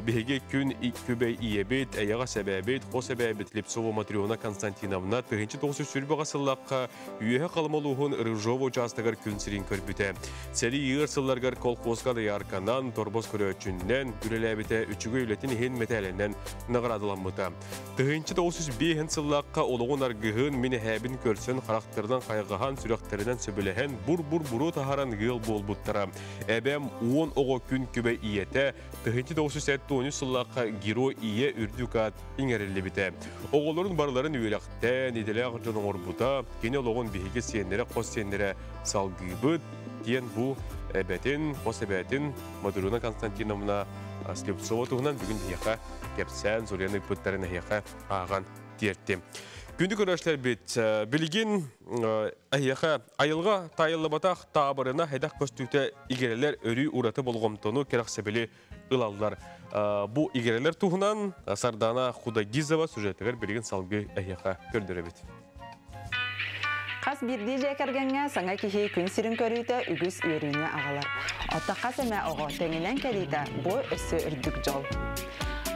Беге күн көбей иебет, әяға сәбәбет, қос әбәбет Лепсова Матриона Константиновна тығынчы 9 сүрбіға сыллаққа үйеге қалымалуғын Рыжово участығыр күн сирен көрбіті. Сәлі иғыр сылларғар колхозға даярканан, торбоз көрөчүннен, үреләбіті үчігі өлетін хен метәлінен нағырадыламыта. Тығынчы 905 сыллаққа олығын арғығын мені хәбін көрсен қарақтырдан қайғыған сүректерінен сөбілеген бұр-бұр-бұру тахаран ғыл бол бұттара. Әбәм 10 оғы күн көбе иеті, тығынчы 913 сыллаққа герой ие үрдікат еңерілі біті. Оғыларын барларын өйләқтен, еделәқ жоның орбута, кене олығын бейге сенлері, қос сенлері салғыбыт, ден бұл әбәтін, қос әбәтін Мадуруна Константиновна Слепцова туғынан бүгін яқа кепсән, зорияны бұттарын яқа аған тертті. Күнді көрәшлер бет, білген әйеға айылға тайылы батақ табырына хайдақ көстікті игерелер өрі ұраты болғымтону керақ сәбілі ұлалылар. Бұл игерелер туғынан Сардана Худагизова сюжеттігер білген салғы әйеға көрдірі бет. Қас бірді жекергенге саңа кехей күн сирін көрейті үгіз өріне ағалар. Отта қас әмә оғы тәңінен кәрейті бұл өсі үрдік жол.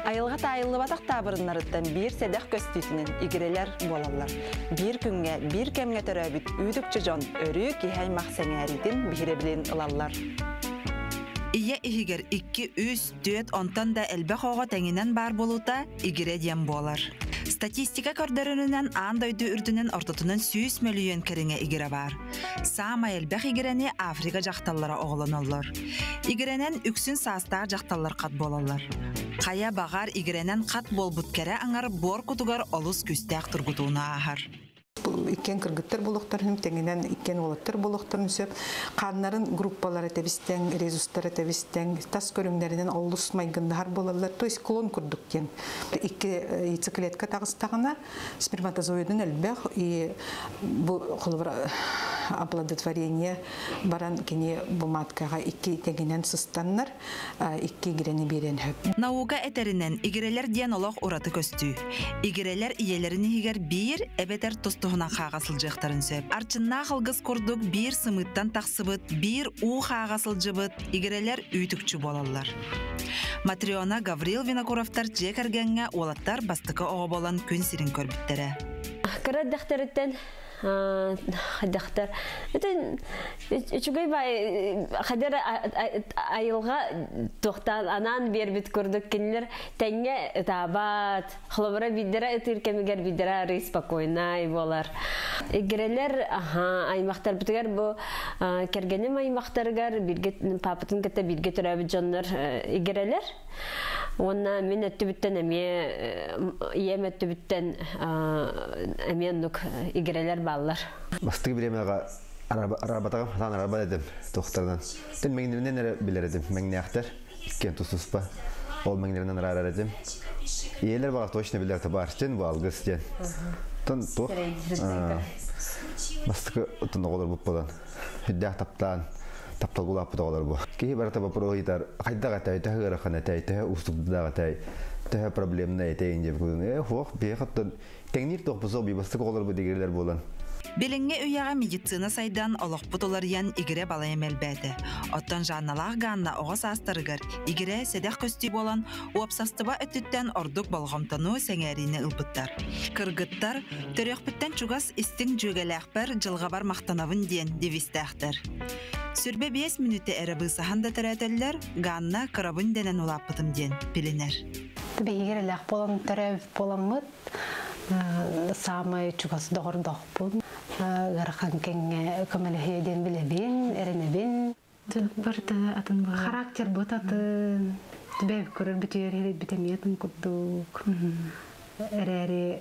Айылға тайылы батақ табырынларыттан бір седақ көстүйтінен игерелер болалар. Bir күнге, bir кемге төрәбіт үйдікчі жон өрі кейхай мақсаңәретін бігіребілен ұлалар. Ие игер 2-3-4 онтан да әлбәқ оға тәңінен бар болута игере дем болар. Статистика көрдөрүнүнөн андойду үрдүнүн ортотунун 100 миллион кереңе игере бар. Сама элбек игерени Африка жакталлары оголоноллор. Игеренен үксүн саастар жакталлар кат бололлор. Кая багар игеренен кат болбут кере аңар бор кутугар олус күстәк тургутуна ахар. Иккен кыргыттар болуктар хим теңинен иккен олаттар болуктар сөп каннарын группалары тебистен резустары тебистен тас көрүңдөрүнөн олус майгындар болалар. То есть клон курдук кен. Икки яйцеклетка тагыстагына сперматозоидын элбек и бу оплодотворение баран кини буматкага 2 тегинен сыстаннар, 2 гирени берен хөп. Науга этеринен игерелер диен олох ураты көстүү. Игерелер иелерини хигер бир эбетер тостугунан хагасылжыктарын сөп. Арчынна кылгыс курдук бир сымыттан таксыбыт, бир у хагасылжыбыт игерелер үйтүкчү болалар. Матриона Гаврил Винокуровтар жекергенге олаттар бастыкы ого болан күн сирин көрбүттере. Кыраддахтарыттан дахтар. Это чугай бай хадер айылга тохтан анан бербит көрдүк кинлер теңге табат. Хлобра бидера этиркемигер бидера рый спокойно болар. Игерелер аймактар битер бу кергенем аймактаргар бирге папатын кете бирге төрөбү жоннор игерелер. Онна мен өттүбүттен емет түбүттен эмендук игерелер баллар. Бастыгы биремега арабатага тан араба дедим доктардан. Тен меңнеринен билердим. Меңнәхтер иккен тусуспа. Ол меңнеринен арар дедим. Иелер бага точно билерди барчын бу алгыс ден. Тон то. Бастыгы тон оголор буппадан. Хиддах таптан таптал булап тоголор бу. Ки барата бапройтар кайдага тайта гырахана тайта устугдага тай. Тэ проблемна этейинде бүгүн. Хох бехаттан теңнир топсо бибастык оголор бу дегелер болан. Белеңге уяга медицина сайдан олоқпут оларыян игере балай эмелбәді. Оттан жанналақ ганна оғас астырыгар, игере седеқ көсті болан, уапсастыба өттіттен ордук болғамтану сәңәріне ылбыттар. Кыргыттар, төрөқпіттен чугас истің жөгеләқпір жылғабар мақтанавын ден девистәқтір. Сүрбе 5 минуты әрі бұсағанда түрәтелер, ганна қырабын денен улаппытым ден пілінер. Игереләқ болан түрәбіп боламыд, самай чугас доғырдоқ бұл. Гархан кенге көмеле хейден билебин, эренебин. Барта атын ба. Характер бот атын. Бәб көрөр бүтөр херет битемиятын курдук. Эрери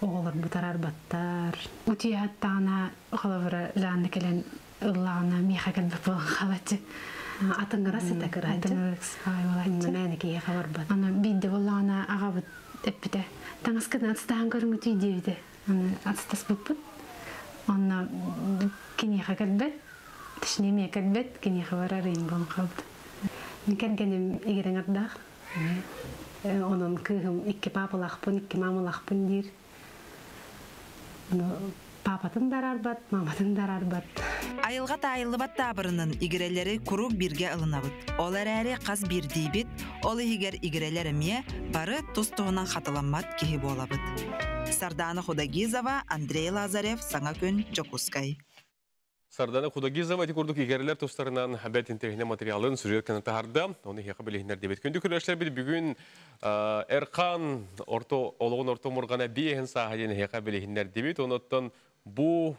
оголор бутарар баттар. Утияттана халавра жанны келен ыллана михаген бапыл халачы. Атын гарасы такырайды. Ай валай менеки хабар бат. Ана бидде боллана агабыт эппите. Таңаскадан астаан көрүнгү түйдебиде. Аны астас буппут. Анна кинеха кәлбәт, тишнеме кәлбәт, кинеха вара рейн бон қалды. Мекән кәнем игерен ардақ. Онын күйім 2 папалақпын, 2 мамалақпын дир. Папатын дарар бат, маматын дарар бат. Айылға тайылы бат табырының игерелері күрук бірге ылынабыт. Олар әрі қаз бір дейбіт, олы егер игерелер әме бары тұстығынан қатыламат кеге болабыт. Сардана Худагизова, Андрей Лазарев, Саңа күн, Жокускай. Сардана Худагизова текурдук игерелер тостарынан хабет интернет материалын сүрер канатахарда. Оны хеқа білігіндер дебет. Күнді күрәшлер біл бүгін Эрқан олығын орто мұрғана бейхін сағаден хеқа білігіндер дебет. Оныттан bu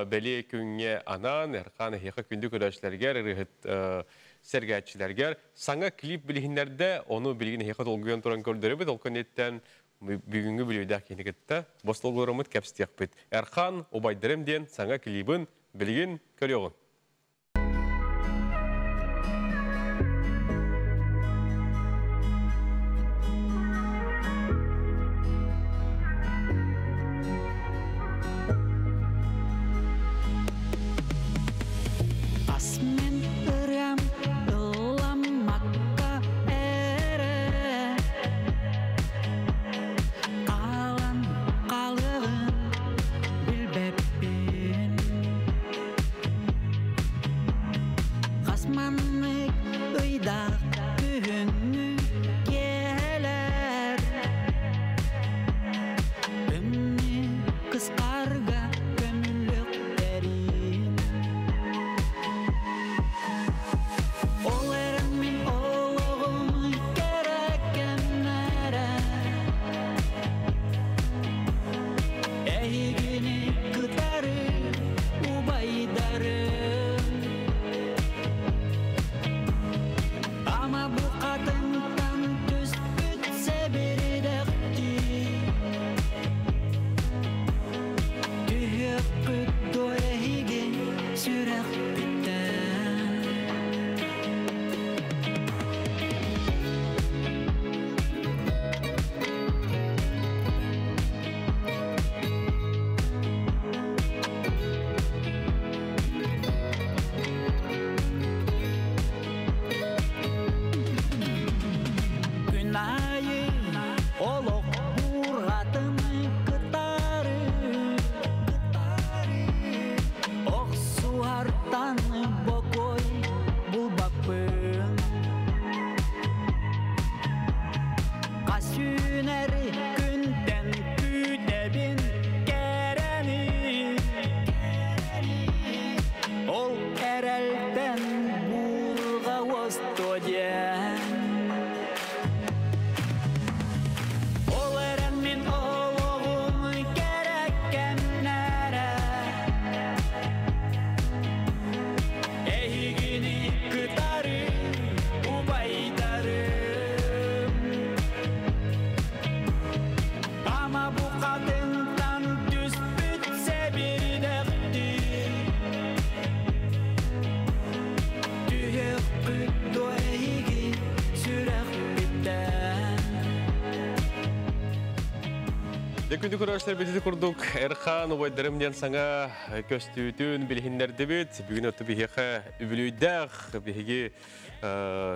beli künge anan Erkan heka kündü köreşlerger rıhıt sergçilerger sana klip bilginlerde onu bilgini heka dolguyan turan gördürüp dolkanetten bugünkü bilgiler kendikitte bostolgorumut kapstiyakpet Erkan obayderem diyen sana klibin bilgin görüyorsun. güneri günden güdebin kereni ol erelden burga vostoyen ol eren min oğlum gerekkenlere ehigini kıtarı ubaydarım ama bu kadından düz bütse bir dekti tüyek kıtto ehigi sürek bitten. Dökündük arkadaşlar bizi kurduk. Erkan Ubaydarım'dan sana köstütün bilhinlerdi bit. Bugün ötü bihiqa übülüydağ bihigi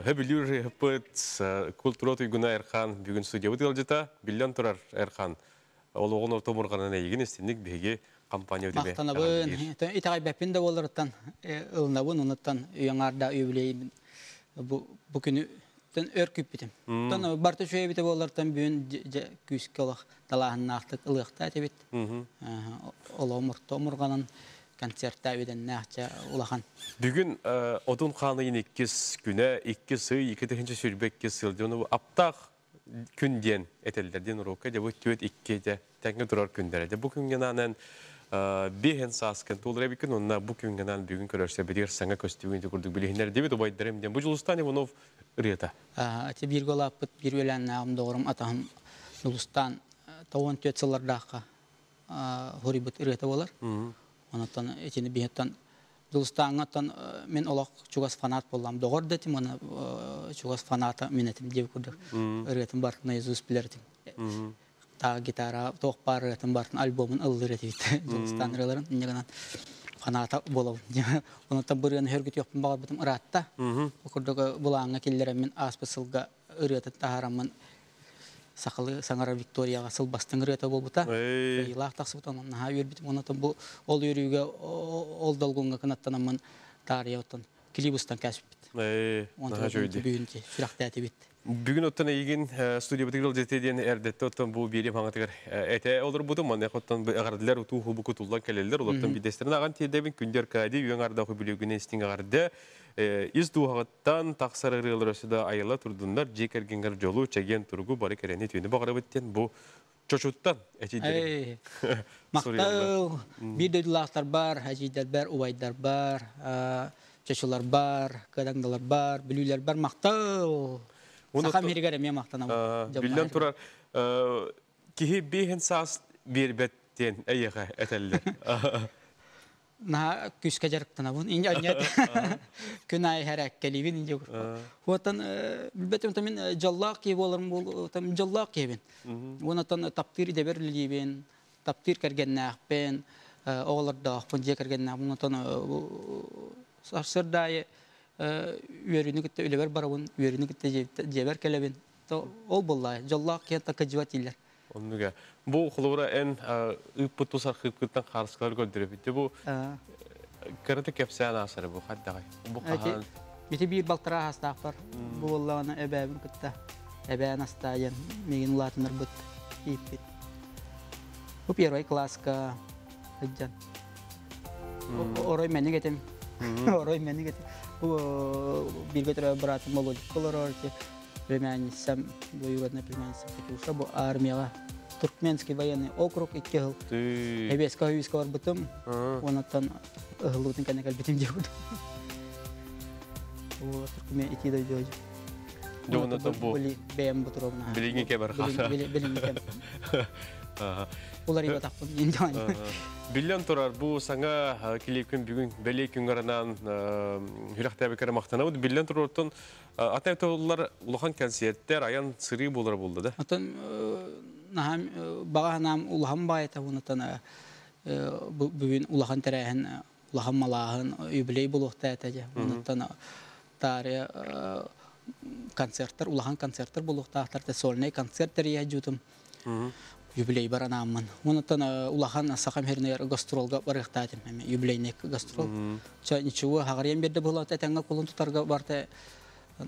höbülür hıpıt kulturot uyguna Erkan bugün stüdiyabıt yolcata. Bilden turar Erkan. Oluğun otomurganına ilgin istindik bihigi kampanya ödeme. Maqtanabın, itaqay bepin de olurtan, ılnabın unuttan uyanarda übüleyin. Bu günü örküp bitim. Tan barta şöyle bite olurtan bugün küsk olaq dalahın naqtık ılıqta tebit. Olamurganın konsertta öden naqça ulaqan. Bugün odun kanıyın 2 güne 2 sıy 2 tehinci sürbek 2 sılcını aptaq künden etellerden roka de bu tüet 2 de tenge durar günlerde. Bu gün genanen bir hen sasken tolere bikin onna bu gün genen bugün körörse bilir sana köstüğünde kurduk bilhinler debi Ubaydarım den bu Julustan Ivanov ırıta. Ati bir gol apıt bir ölen nağım doğrum atahım Julustan tavon tüet sıllardaqqa horibut ırıta olar. Onatan etini bihetan Julustan'tan men olaq çugas fanat bollam doğur detim ona çugas fanata minetim dev kurduk. Irıtım bar nayzus bilerdim. Ta gitara toqpar ırıtım bar albümün ıldır etivit. Julustan ırıların inneganan fanata bolav. Onatan bırıyan hörgüt yoqpun bağı bitim ıratta. Kurduk bulağına kellerim men aspasılga ırıtı taharamın Sakalı Sangara Victoria'ga sıl bastın ırıta bolbuta. Ilaq taqsıbıtan ona yürbitim onatan bu ol yürüyüge ol dalgunga kınattanamın tarihiyattan kilibustan kasbit. Ondan büyünce sürakta bit. Bugün otan ilgin stüdyo bitik roljete diyen erdette otan bu birim hangatıgar ete olur budu manne otan agardiler utu hubu kutullan keleller olatan bir desterin ağan tiyedebin künder kadi yön arda hubilio güne istin agarda iz duhagatan taqsar ırılırısı da ayala turdunlar jekergenger jolu çegen turgu bari kereni tüyünü bağırı bitten bu çoçuttan etiderim. Maqtal bir dödülaqtar bar, hacider bar, uvaydar bar, çoçular bar, kadangdalar bar, bülüler bar, maqtal. Sakam herigarem ya maqtanam. Bilden turar kihi bihen sas bir betten ayyaqa eteller. Nah küske jarıktanabın ince anyat. Künay herak kelivin ince. Huatan bilbetim tamin jallaq ki bolarım bol tam jallaq kebin. Onatan taptir de berlibin, taptir kergennaq ben oğlar da punje kergennaq onatan sarsırday üyerini gitti öleber barabın üyerini gitti jeber kelebin. Ol bollay jallaq ki takajvat iller. Onnuga. Bu xulura en ıpıtu sarkıpkıttan karşılar gördürebitti. Bu karate kepsen asarı bu haddağay. Bu qahan. Biti bir baltara hastaq var. Bu vallana ebabin kıtta. Eban astayan megen ulatınır bıt. İpit. Bu первый klaska hıccan. Oroy meni getim. Oroy meni getim. Bu bir götürü bıratım молодец колорор ki племянницам двоюродная племянница Катюша bu armiyaga Turkmenский военный округ 2 yıl. Ebeska hüyüska var bıtım. Onatan ıhılutun kanakal bitim diyor. O Turkmen 2 yıl diyor. Onatan bu. Bem buturogna. Bilingi keber xasa. Bilingi keber. Ular iba tapın incan. Billen turar bu sana kilipkin bugün belli gün aranan hürakta bekara maqtanabı billen turartın atay tollar ulahan konsertler ayan sırrı bolar buldu da. Atan naham bağanam ulahan bayta onatan bugün ulahan terehen ulahan malahın übley buluqta etaja onatan tarih konsertler ulahan konsertler buluqta tarta solnay konsertler ya jutum. Юбилей баранамын. Онотан улахан сакам хернер гастролга барыктадым. Юбилейник гастрол. Ча ничего хагарем берде булат этеңге кулун тутарга барта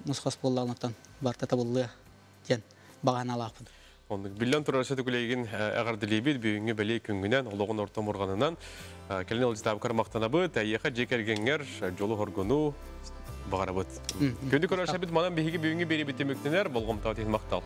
нусхас болланатан барта табылды. Ден баганалапын. Билен турарса түгілеген ағардылебет бүйінгі бәлей күнгінен, олығын ортам орғанынан, келін олжитабы қармақтанабы, тәйеқа жекергенер жолы хоргону бағарабыт. Көнді көрарса бит манан бейгі бүйінгі бері бітемектенер, болғымтау тен мақтал.